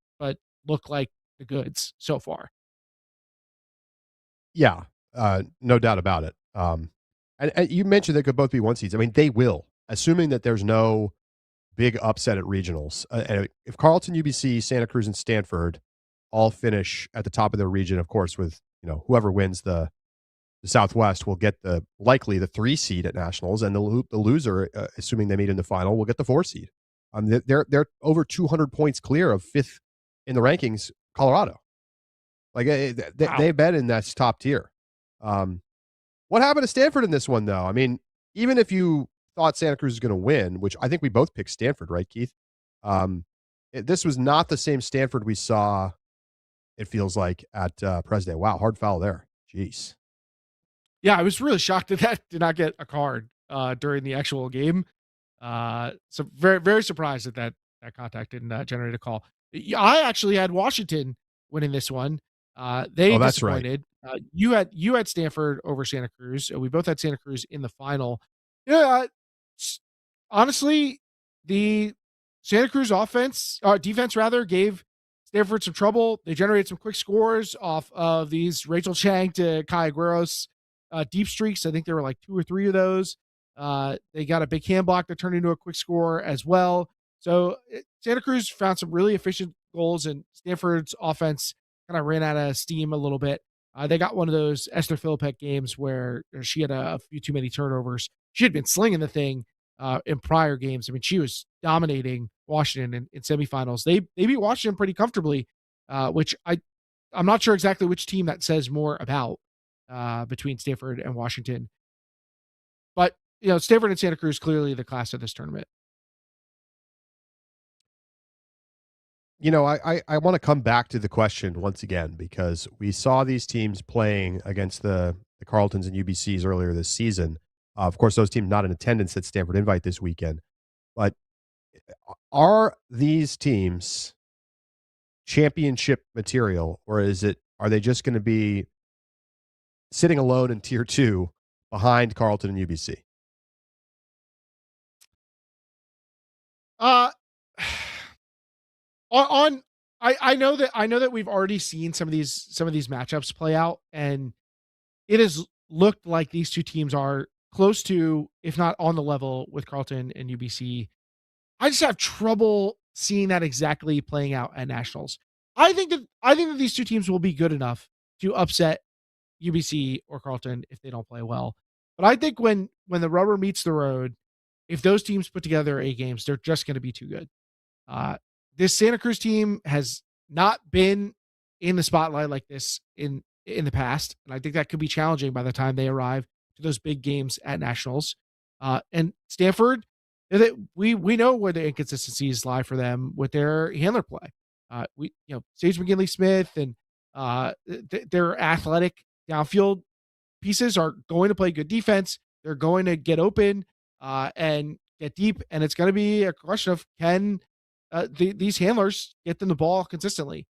look like the goods so far. Yeah, no doubt about it. And you mentioned they could both be 1 seeds. I mean, they will, assuming that there's no big upset at regionals. And if Carleton, UBC, Santa Cruz, and Stanford all finish at the top of their region, of course, with whoever wins the Southwest will get likely the 3 seed at nationals, and the loser, assuming they meet in the final, will get the 4 seed. They're over 200 points clear of 5th in the rankings, Colorado. Like they've been in that top tier. What happened to Stanford in this one, though? I mean, even if you thought Santa Cruz was going to win, which I think we both picked Stanford, right, Keith? This was not the same Stanford we saw, it feels like, at Presday. Wow, hard foul there. Jeez. Yeah, I was really shocked that did not get a card during the actual game. So very, very surprised that contact didn't generate a call. I actually had Washington winning this one. They disappointed. Right. You had Stanford over Santa Cruz. We both had Santa Cruz in the final. Yeah, honestly, the Santa Cruz defense rather gave Stanford some trouble. They generated some quick scores off of these Rachel Chang to Kai Aguero's deep streaks. I think there were like 2 or 3 of those. They got a big hand block that turned into a quick score as well. So Santa Cruz found some really efficient goals, and Stanford's offense kind of ran out of steam a little bit. They got one of those Esther Philippek games where she had a few too many turnovers. She had been slinging the thing in prior games. I mean, she was dominating Washington in semifinals. They beat Washington pretty comfortably, which I'm not sure exactly which team that says more about between Stanford and Washington. But, Stanford and Santa Cruz clearly the class of this tournament. I want to come back to the question once again, because we saw these teams playing against the Carletons and UBCs earlier this season. Of course, those teams not in attendance at Stanford Invite this weekend. But are these teams championship material, or are they just going to be sitting alone in Tier 2 behind Carleton and UBC? I know that we've already seen some of these matchups play out, and it has looked like these 2 teams are close to, if not on the level with Carleton and UBC. I just have trouble seeing that exactly playing out at nationals. I think that these 2 teams will be good enough to upset UBC or Carleton if they don't play well. But I think when the rubber meets the road, if those teams put together A games, they're just going to be too good. This Santa Cruz team has not been in the spotlight like this in the past, and I think that could be challenging by the time they arrive to those big games at nationals. And Stanford, we know where the inconsistencies lie for them with their handler play. Sage McGinley-Smith and their athletic downfield pieces are going to play good defense. They're going to get open and get deep, and it's going to be a question of can these handlers get them the ball consistently.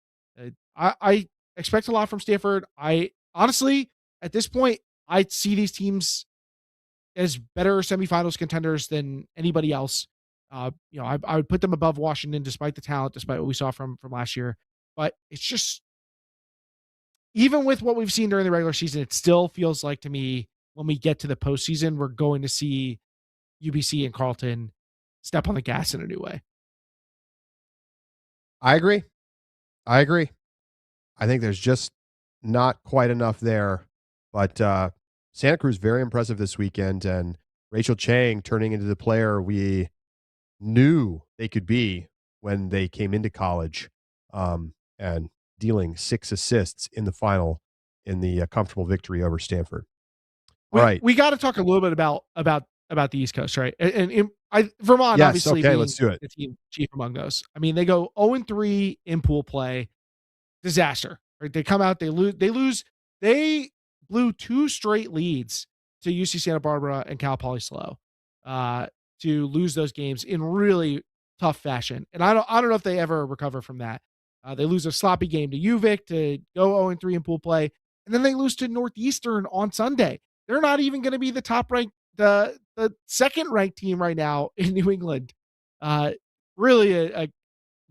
I expect a lot from Stanford. I honestly, at this point, I see these teams as better semifinals contenders than anybody else. I would put them above Washington despite the talent, despite what we saw from last year. But it's just even with what we've seen during the regular season, it still feels like to me when we get to the postseason, we're going to see UBC and Carleton step on the gas in a new way. I agree. I agree. I think there's just not quite enough there. But Santa Cruz, very impressive this weekend. And Rachel Chang turning into the player we knew they could be when they came into college, and dealing 6 assists in the final in the comfortable victory over Stanford. All right. We got to talk a little bit about the East Coast, right? And Vermont, Yes, obviously, okay, being let's do it. the team chief among those. I mean, they go 0-3 in pool play, disaster. Right? They come out, they lose. They blew 2 straight leads to UC Santa Barbara and Cal Poly SLO to lose those games in really tough fashion. And I don't know if they ever recover from that. They lose a sloppy game to UVic to go 0-3 in pool play, and then they lose to Northeastern on Sunday. They're not even going to be the top ranked, the second ranked team right now in New England. Really a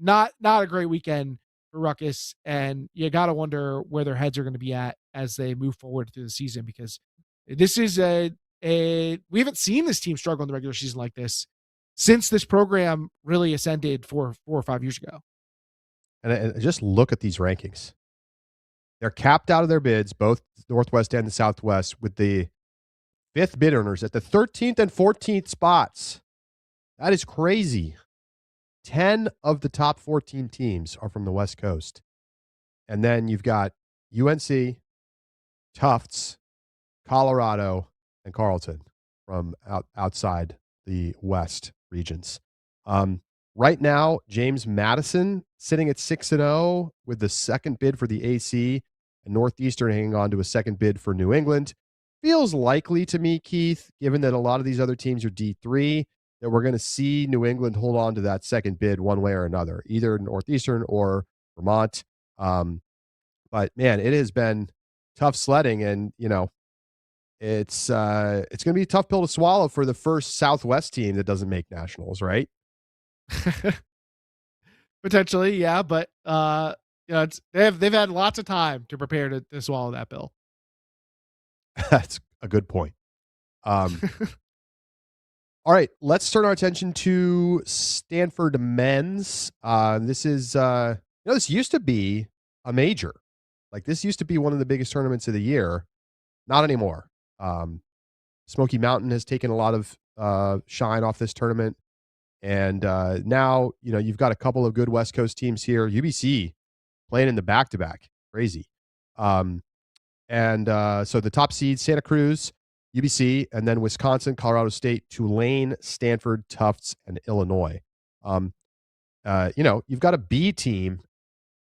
not a great weekend for Ruckus, and you got to wonder where their heads are going to be at as they move forward through the season, because this is we haven't seen this team struggle in the regular season like this since this program really ascended 4 or 5 years ago. And just look at these rankings. They're capped out of their bids, both Northwest and the Southwest, with the 5th bid earners at the 13th and 14th spots. That is crazy. 10 of the top 14 teams are from the West Coast. And then you've got UNC, Tufts, Colorado, and Carleton from outside the West regions. Right now, James Madison sitting at 6-0 with the 2nd bid for the AC, and Northeastern hanging on to a 2nd bid for New England. Feels likely to me, Keith, given that a lot of these other teams are D3, that we're going to see New England hold on to that 2nd bid one way or another, either Northeastern or Vermont. But man, it has been tough sledding, and it's going to be a tough pill to swallow for the first Southwest team that doesn't make nationals, right? Potentially, yeah, but they've had lots of time to prepare to swallow that pill. That's a good point. All right, let's turn our attention to Stanford men's. This is this used to be a major. Like, this used to be one of the biggest tournaments of the year. Not anymore. Smoky Mountain has taken a lot of shine off this tournament. And now, you've got a couple of good West Coast teams here. UBC playing in the back-to-back. Crazy. So the top seeds, Santa Cruz, UBC, and then Wisconsin, Colorado State, Tulane, Stanford, Tufts, and Illinois. You've got a B team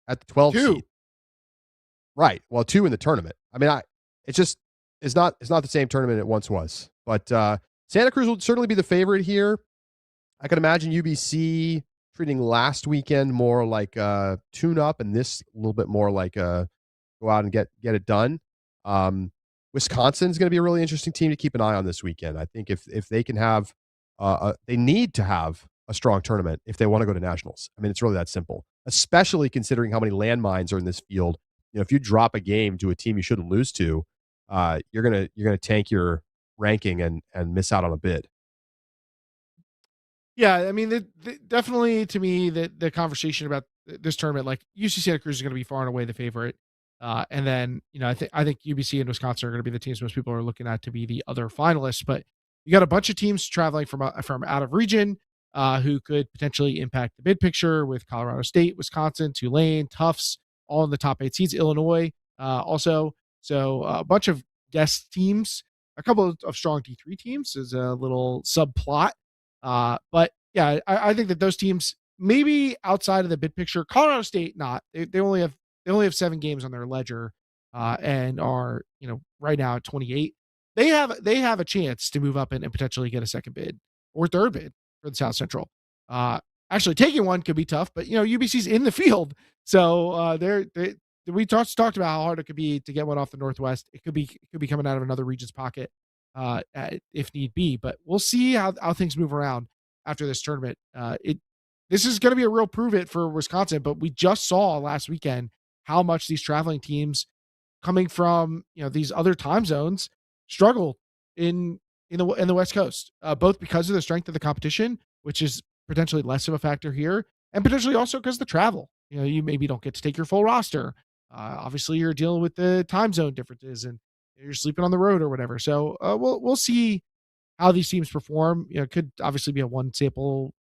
at the 12th seed. Right. Well, 2 in the tournament. I mean, it's not the same tournament it once was. But Santa Cruz will certainly be the favorite here. I can imagine UBC treating last weekend more like a tune-up, and this a little bit more like a go out and get it done. Wisconsin's going to be a really interesting team to keep an eye on this weekend. I think if they can have, they need to have a strong tournament if they want to go to nationals. I mean, it's really that simple, especially considering how many landmines are in this field. If you drop a game to a team you shouldn't lose to, you're gonna tank your ranking and miss out on a bid. Yeah, I mean, definitely to me, the conversation about this tournament, like UC Santa Cruz is going to be far and away the favorite, and then I think UBC and Wisconsin are going to be the teams most people are looking at to be the other finalists. But you got a bunch of teams traveling from out of region who could potentially impact the bid picture, with Colorado State, Wisconsin, Tulane, Tufts, all in the top 8 seeds. Illinois also, so a bunch of guest teams, a couple of strong D3 teams is a little subplot. But yeah, I think that those teams maybe outside of the bid picture, Colorado State, not, they only have 7 games on their ledger, and are, right now at 28. They have a chance to move up and potentially get a 2nd bid or 3rd bid. for the South Central. Actually, taking one could be tough, but UBC's in the field, so we talked about how hard it could be to get one off the Northwest. It could be coming out of another region's pocket, if need be. But we'll see how things move around after this tournament. This is going to be a real prove it for Wisconsin, but we just saw last weekend how much these traveling teams coming from these other time zones struggle in the West Coast, both because of the strength of the competition, which is potentially less of a factor here, and potentially also because of the travel. You maybe don't get to take your full roster. Obviously, you're dealing with the time zone differences, and you're sleeping on the road or whatever. So we'll see how these teams perform. It could obviously be a one sample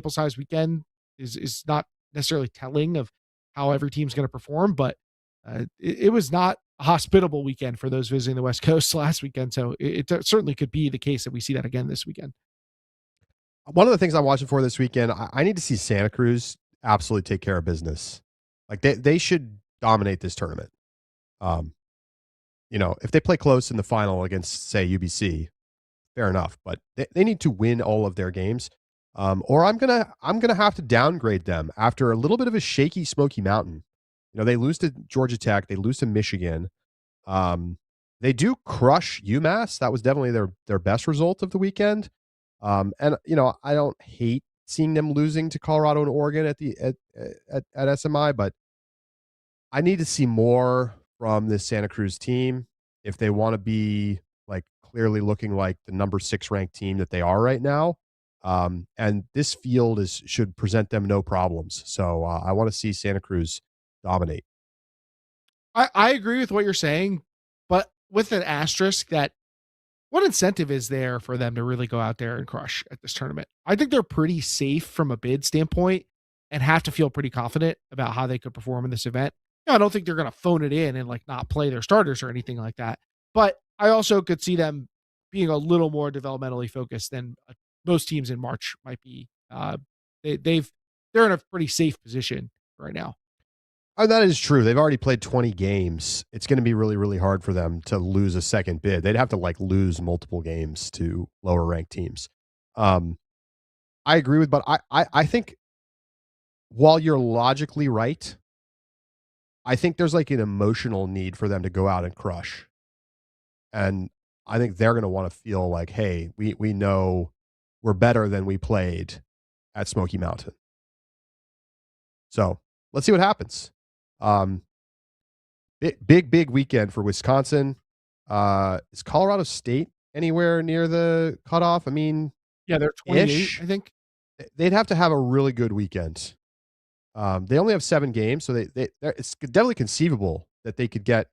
size weekend is not necessarily telling of how every team's going to perform, but it was not a hospitable weekend for those visiting the West Coast last weekend. So it certainly could be the case that we see that again this weekend. One of the things I'm watching for this weekend, I need to see Santa Cruz absolutely take care of business. Like they should dominate this tournament. If they play close in the final against, say, UBC, fair enough, but they need to win all of their games. Or I'm gonna have to downgrade them after a little bit of a shaky Smoky Mountain. They lose to Georgia Tech, they lose to Michigan. They do crush UMass. That was definitely their best result of the weekend. And I don't hate seeing them losing to Colorado and Oregon at SMI, but I need to see more from this Santa Cruz team if they want to be like clearly looking like the number 6 ranked team that they are right now. And this field should present them no problems. So I want to see Santa Cruz dominate. I agree with what you're saying, but with an asterisk that what incentive is there for them to really go out there and crush at this tournament? I think they're pretty safe from a bid standpoint and have to feel pretty confident about how they could perform in this event. I don't think they're going to phone it in and like not play their starters or anything like that. But I also could see them being a little more developmentally focused than most teams in March might be. They're in a pretty safe position right now. Oh, that is true. They've already played 20 games. It's going to be really, really hard for them to lose a second bid. They'd have to lose multiple games to lower ranked teams. I agree with, but I think while you're logically right, I think there's an emotional need for them to go out and crush. And I think they're going to want to feel like, hey, we know we're better than we played at Smoky Mountain. So let's see what happens. Big weekend for Wisconsin. Is Colorado State anywhere near the cutoff? I mean, yeah, they're 28, I think. They'd have to have a really good weekend. They only have 7 games, so it's definitely conceivable that they could get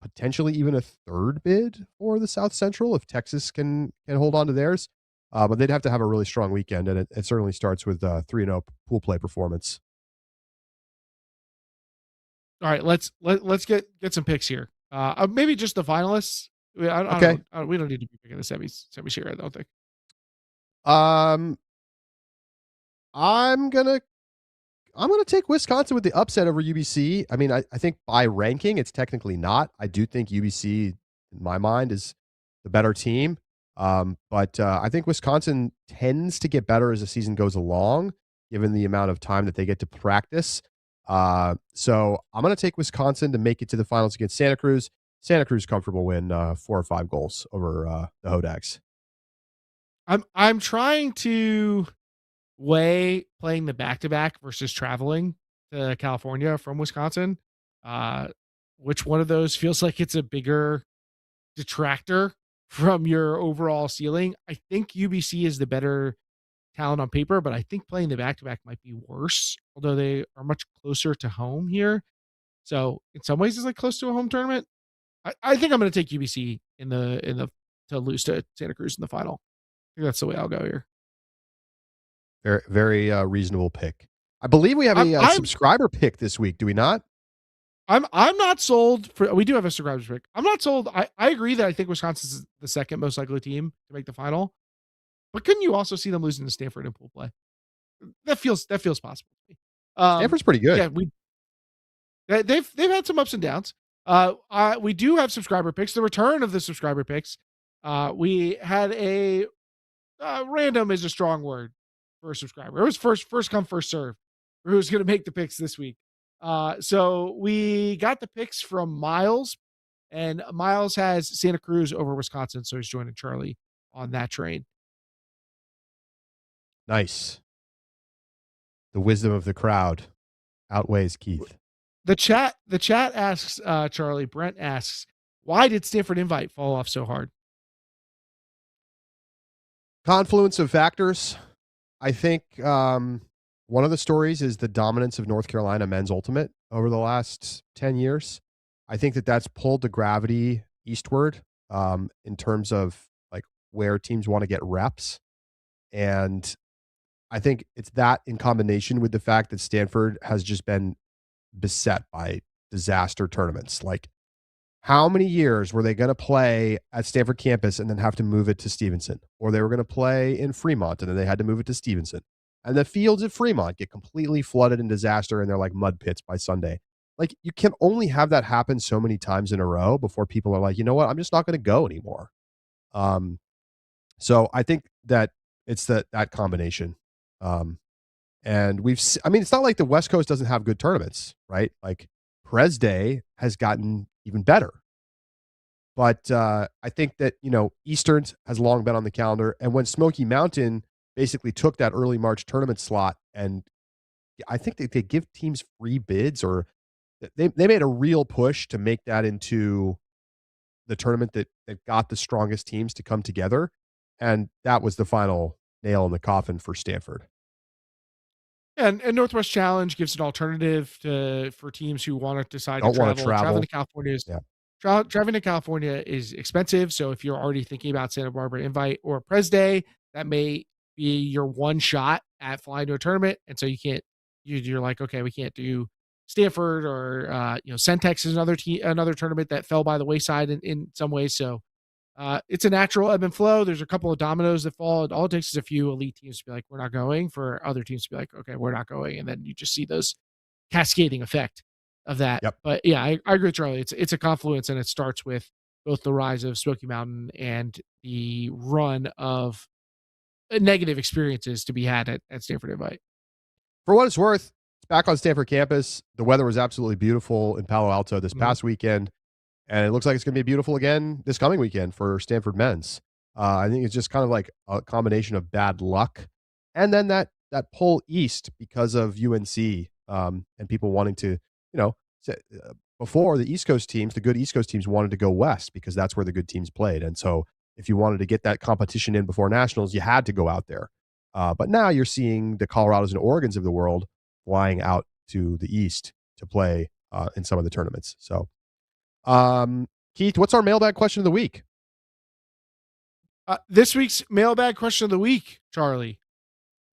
potentially even a third bid for the South Central if Texas can hold on to theirs. But they'd have to have a really strong weekend, and it certainly starts with 3-0 pool play performance. All right, let's get some picks here. Maybe just the finalists. Okay. We don't need to be picking the semis here, I don't think. I'm gonna take Wisconsin with the upset over UBC. I mean, I think by ranking, it's technically not. I do think UBC, in my mind, is the better team. But I think Wisconsin tends to get better as the season goes along, given the amount of time that they get to practice. So I'm going to take Wisconsin to make it to the finals against Santa Cruz. Santa Cruz comfortable win 4 or 5 goals over the Hodags. I'm trying to weigh playing the back-to-back versus traveling to California from Wisconsin. Which one of those feels like it's a bigger detractor from your overall ceiling? I think UBC is the better talent on paper, but I think playing the back-to-back might be worse, although they are much closer to home here. So in some ways, it's close to a home tournament. I think I'm going to take UBC in the to lose to Santa Cruz in the final. I think that's the way I'll go here. Very, very reasonable pick. I believe we have a subscriber pick this week. Do we not? I'm not sold for. We do have a subscriber pick. I'm not sold. I agree that I think Wisconsin's the second most likely team to make the final. But couldn't you also see them losing to Stanford in pool play? That feels possible to me. Stanford's pretty good. Yeah, they've had some ups and downs. We do have subscriber picks. The return of the subscriber picks. We had a random is a strong word for a subscriber. It was first come, first serve for who's going to make the picks this week. So we got the picks from Miles, and Miles has Santa Cruz over Wisconsin, so he's joining Charlie on that train. Nice. The wisdom of the crowd outweighs Keith. The chat asks, Charlie, Brent asks, why did Stanford Invite fall off so hard? Confluence of factors. I think one of the stories is the dominance of North Carolina men's ultimate over the last 10 years. I think that that's pulled the gravity eastward in terms of like where teams want to get reps. And I think it's that in combination with the fact that Stanford has just been beset by disaster tournaments. Like, how many years were they going to play at Stanford campus and then have to move it to Stevenson? Or they were going to play in Fremont and then they had to move it to Stevenson. And the fields at Fremont get completely flooded in disaster and they're like mud pits by Sunday. Like, you can only have that happen so many times in a row before people are like, you know what, I'm just not going to go anymore. So I think that it's that combination. And I mean, it's not like the West Coast doesn't have good tournaments, right? Like, Pres Day has gotten even better. But I think that, Easterns has long been on the calendar. And when Smoky Mountain basically took that early March tournament slot, and I think they give teams free bids, or they made a real push to make that into the tournament that got the strongest teams to come together. And that was the final nail in the coffin for Stanford. And Northwest Challenge gives an alternative for teams who want to decide Don't to want to travel. Traveling to California is driving to California is expensive. So if you're already thinking about Santa Barbara Invite or Pres Day, that may be your one shot at flying to a tournament. And so you're like, okay, we can't do Stanford or Centex is another tournament that fell by the wayside in some ways. So it's a natural ebb and flow. There's a couple of dominoes that fall. All it takes is a few elite teams to be like, we're not going, for other teams to be like, okay, we're not going. And then you just see those cascading effect of that. Yep. But yeah, I agree with Charlie. It's a confluence, and it starts with both the rise of Smoky Mountain and the run of negative experiences to be had at Stanford Invite. For what it's worth, it's back on Stanford campus. The weather was absolutely beautiful in Palo Alto this past weekend. And it looks like it's going to be beautiful again this coming weekend for Stanford men's. I think it's just kind of like a combination of bad luck, and then that pull east because of UNC and people wanting to, before the East Coast teams, the good East Coast teams wanted to go west because that's where the good teams played. And so if you wanted to get that competition in before nationals, you had to go out there. But now you're seeing the Colorados and Oregons of the world flying out to the east to play in some of the tournaments. So. Keith, what's our mailbag question of the week? This week's mailbag question of the week, Charlie.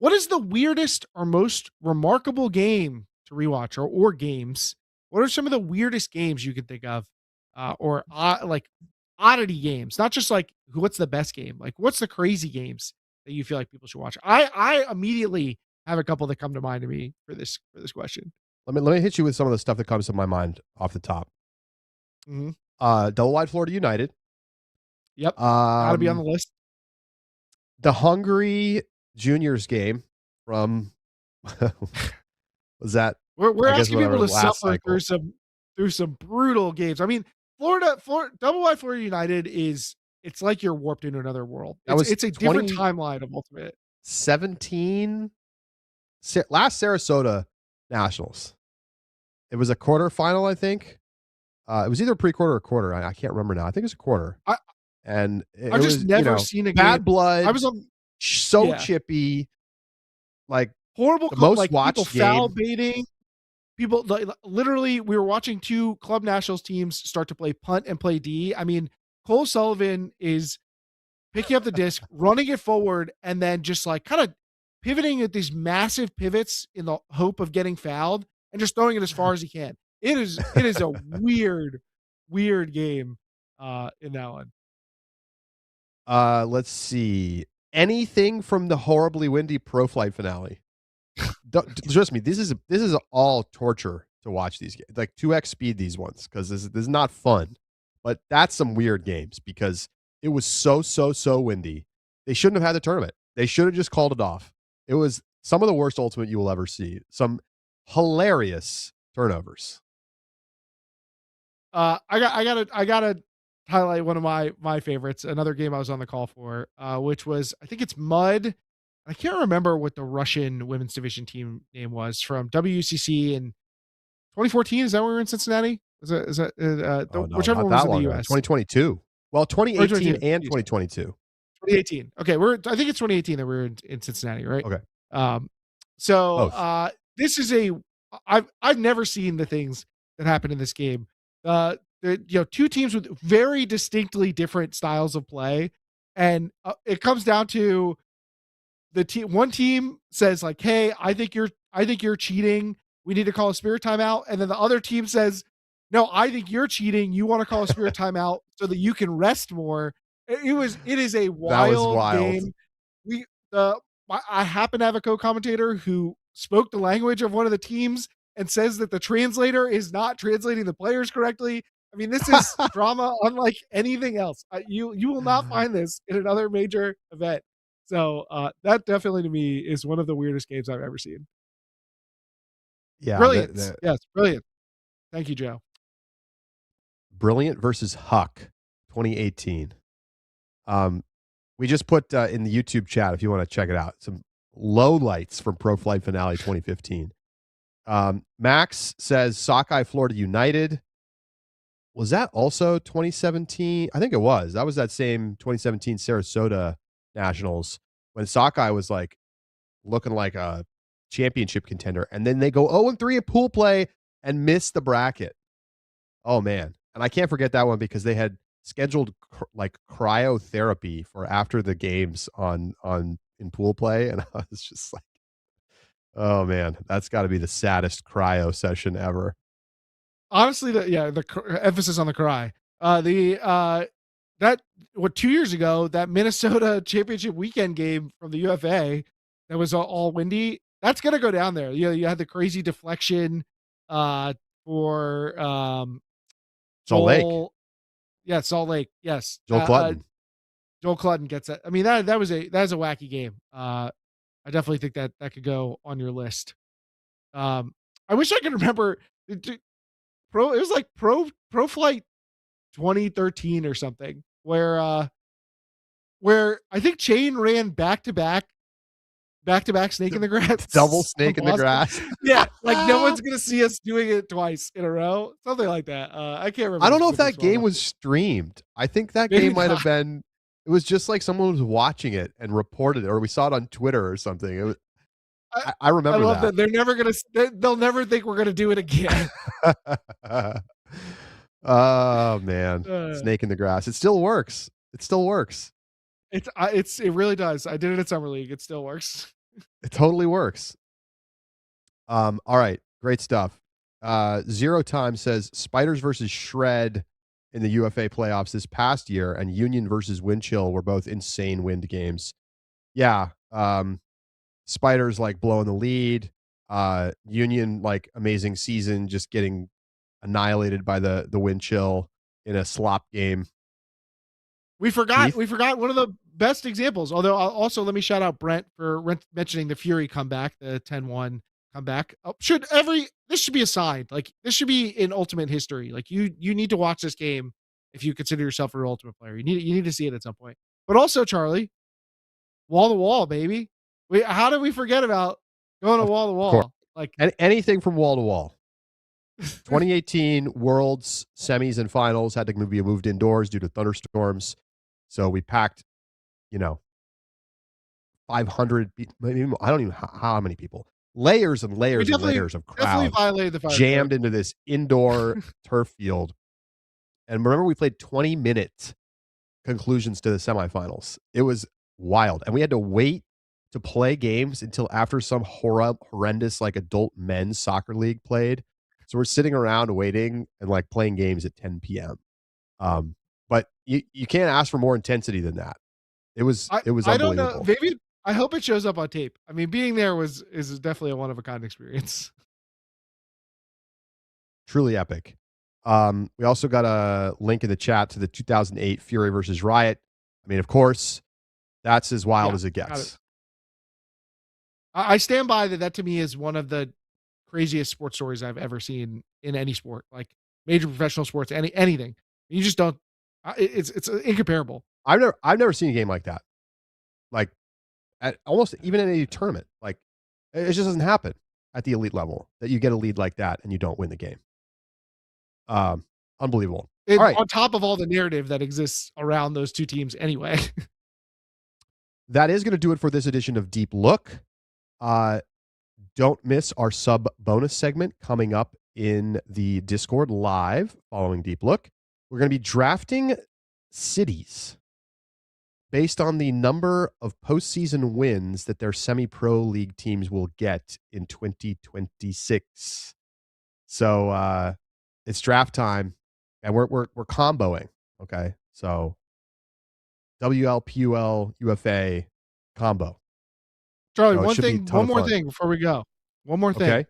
What is the weirdest or most remarkable game to rewatch, or games? What are some of the weirdest games you can think of, or like oddity games? Not just like what's the best game, like what's the crazy games that you feel like people should watch? I immediately have a couple that come to mind to me for this question. Let me hit you with some of the stuff that comes to my mind off the top. Mm-hmm. Double Wide Florida United. Yep. Gotta be on the list. The Hungary Juniors game from was that? We're asking people to suffer through some brutal games. I mean, Florida Double Wide Florida United it's like you're warped into another world. It's a different timeline of Ultimate. 17 last Sarasota Nationals. It was a quarterfinal, I think. It was either pre-quarter or quarter. I can't remember now. I think it was a quarter. I've just never seen a game. Bad blood. I was on chippy, like horrible. The most like watched people foul baiting. People literally, we were watching two club nationals teams start to play punt and play D. I mean, Cole Sullivan is picking up the disc, running it forward, and then just like kind of pivoting at these massive pivots in the hope of getting fouled, and just throwing it as far as he can. It is a weird game in that one. Let's see. Anything from the horribly windy Pro Flight finale. Trust me, this is all torture to watch these games. Like 2x speed these ones, because this is not fun. But that's some weird games because it was so windy. They shouldn't have had the tournament. They should have just called it off. It was some of the worst Ultimate you will ever see. Some hilarious turnovers. I gotta highlight one of my favorites. Another game I was on the call for, which was I think it's Mud. I can't remember what the Russian women's division team name was from WCC in 2014. Is that when we were in Cincinnati? Is that Oh, no, whichever not one was that in the long ago. US? 2022. Well, 2018 and 2022. 2018. Okay, I think it's 2018 that we were in Cincinnati, right? Okay. So Both. this is I've never seen the things that happen in this game. Two teams with very distinctly different styles of play, and it comes down to one team says like, "Hey, I think you're cheating. We need to call a spirit timeout." And then the other team says, "No, I think you're cheating. You want to call a spirit timeout so that you can rest more." It is a wild game. We I happen to have a co-commentator who spoke the language of one of the teams and says that the translator is not translating the players correctly. I mean, this is drama unlike anything else. You will not find this in another major event. So that definitely to me is one of the weirdest games I've ever seen. Yeah. Brilliant. Yes, brilliant. Thank you, Joe. Brilliant versus Huck 2018. We just put in the YouTube chat, if you want to check it out, some lowlights from Pro Flight Finale 2015. Max says Sockeye Florida United. Was that also 2017? I think it was. That was that same 2017 Sarasota Nationals when Sockeye was like looking like a championship contender. And then they go 0-3 at pool play and miss the bracket. Oh, man. And I can't forget that one because they had scheduled like cryotherapy for after the games in pool play. And I was just like, oh, man, that's got to be the saddest cryo session ever. Honestly, the emphasis on the cry. 2 years ago, that Minnesota championship weekend game from the UFA that was all windy, that's going to go down there. You had the crazy deflection for Salt Lake. Yeah, Salt Lake. Yes. Joel Clutton. Joel Clutton gets it. I mean, that was a wacky game. I definitely think that could go on your list. I wish I could remember it was like Pro Flight 2013 or something where I think Chain ran back to back snake in the grass. Double snake in the grass. Yeah, like no one's gonna see us doing it twice in a row. Something like that. I can't remember. I don't know if that game was streamed. I think that game might have been. It was just like someone was watching it and reported it, or we saw it on Twitter or something. It was, I remember I love that. They're never gonna. They'll never think we're gonna do it again. Oh man, snake in the grass. It still works. It really does. I did it at Summer League. It still works. It totally works. All right, great stuff. Zero Time says Spiders versus Shred in the UFA playoffs this past year, and Union versus Windchill were both insane wind games. Yeah, Spiders like blowing the lead. Union like amazing season, just getting annihilated by the Windchill in a slop game. We forgot one of the best examples. Although also let me shout out Brent for mentioning the Fury comeback, the 10-1 comeback. This should be a sign. Like this should be in Ultimate history. Like you need to watch this game if you consider yourself a real Ultimate player. You need to see it at some point. But also, Charlie, wall to wall, baby. How did we forget about going to wall to wall? Like anything from wall to wall. 2018 Worlds semis and finals had to be moved indoors due to thunderstorms. So we packed, 500, maybe I don't even know how many people. Layers and layers and layers of crowd jammed into this indoor turf field. And remember, we played 20-minute conclusions to the semifinals. It was wild. And we had to wait to play games until after some horrendous like adult men's soccer league played. So we're sitting around waiting and like playing games at 10 p.m. But you can't ask for more intensity than that. It was unbelievable. I don't know. Maybe I hope it shows up on tape. I mean, being there is definitely a one of a kind experience. Truly epic. We also got a link in the chat to the 2008 Fury versus Riot. I mean, of course, That's as wild Yeah, as it got gets. it. I stand by that. That to me is one of the craziest sports stories I've ever seen in any sport, like major professional sports, anything. You just don't. It's incomparable. I've never seen a game like that. Like at almost even in a tournament, like it just doesn't happen at the elite level that you get a lead like that and you don't win the game. Unbelievable. All right. On top of all the narrative that exists around those two teams anyway. That is going to do it for this edition of Deep Look. Don't miss our sub bonus segment coming up in the Discord live following Deep Look. We're going to be drafting cities based on the number of postseason wins that their semi-pro league teams will get in 2026. So it's draft time, and we're comboing. Okay, so WL, PUL, UFA combo. Charlie, So one more thing before we go. One more thing. Okay.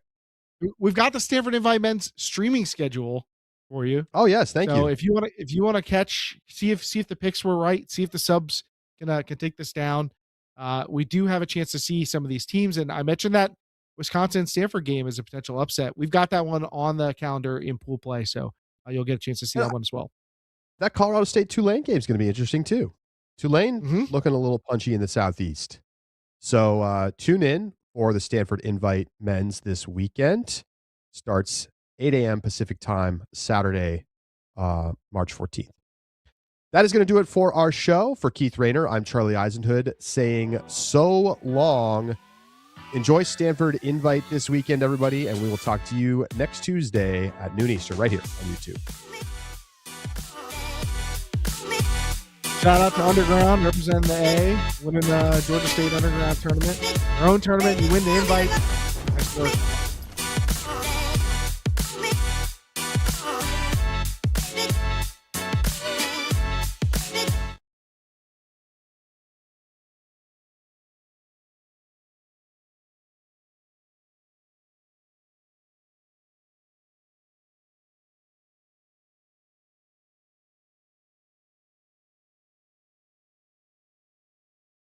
We've got the Stanford Invite Men's streaming schedule for you. Oh yes, thank you. So if you want to catch, see if the picks were right, see if the subs can take this down. We do have a chance to see some of these teams, and I mentioned that Wisconsin Stanford game is a potential upset. We've got that one on the calendar in pool play, so you'll get a chance to see that one as well. That Colorado State Tulane game is going to be interesting too. Tulane looking a little punchy in the Southeast. So tune in for the Stanford Invite Men's this weekend. Starts 8 a.m. Pacific time, Saturday, March 14th. That is going to do it for our show. For Keith Raynor, I'm Charlie Eisenhood saying so long. Enjoy Stanford Invite this weekend, everybody, and we will talk to you next Tuesday at noon Eastern right here on YouTube. Shout out to Underground, representing the A, winning the Georgia State Underground tournament. Our own tournament, you win the invite. Nice work.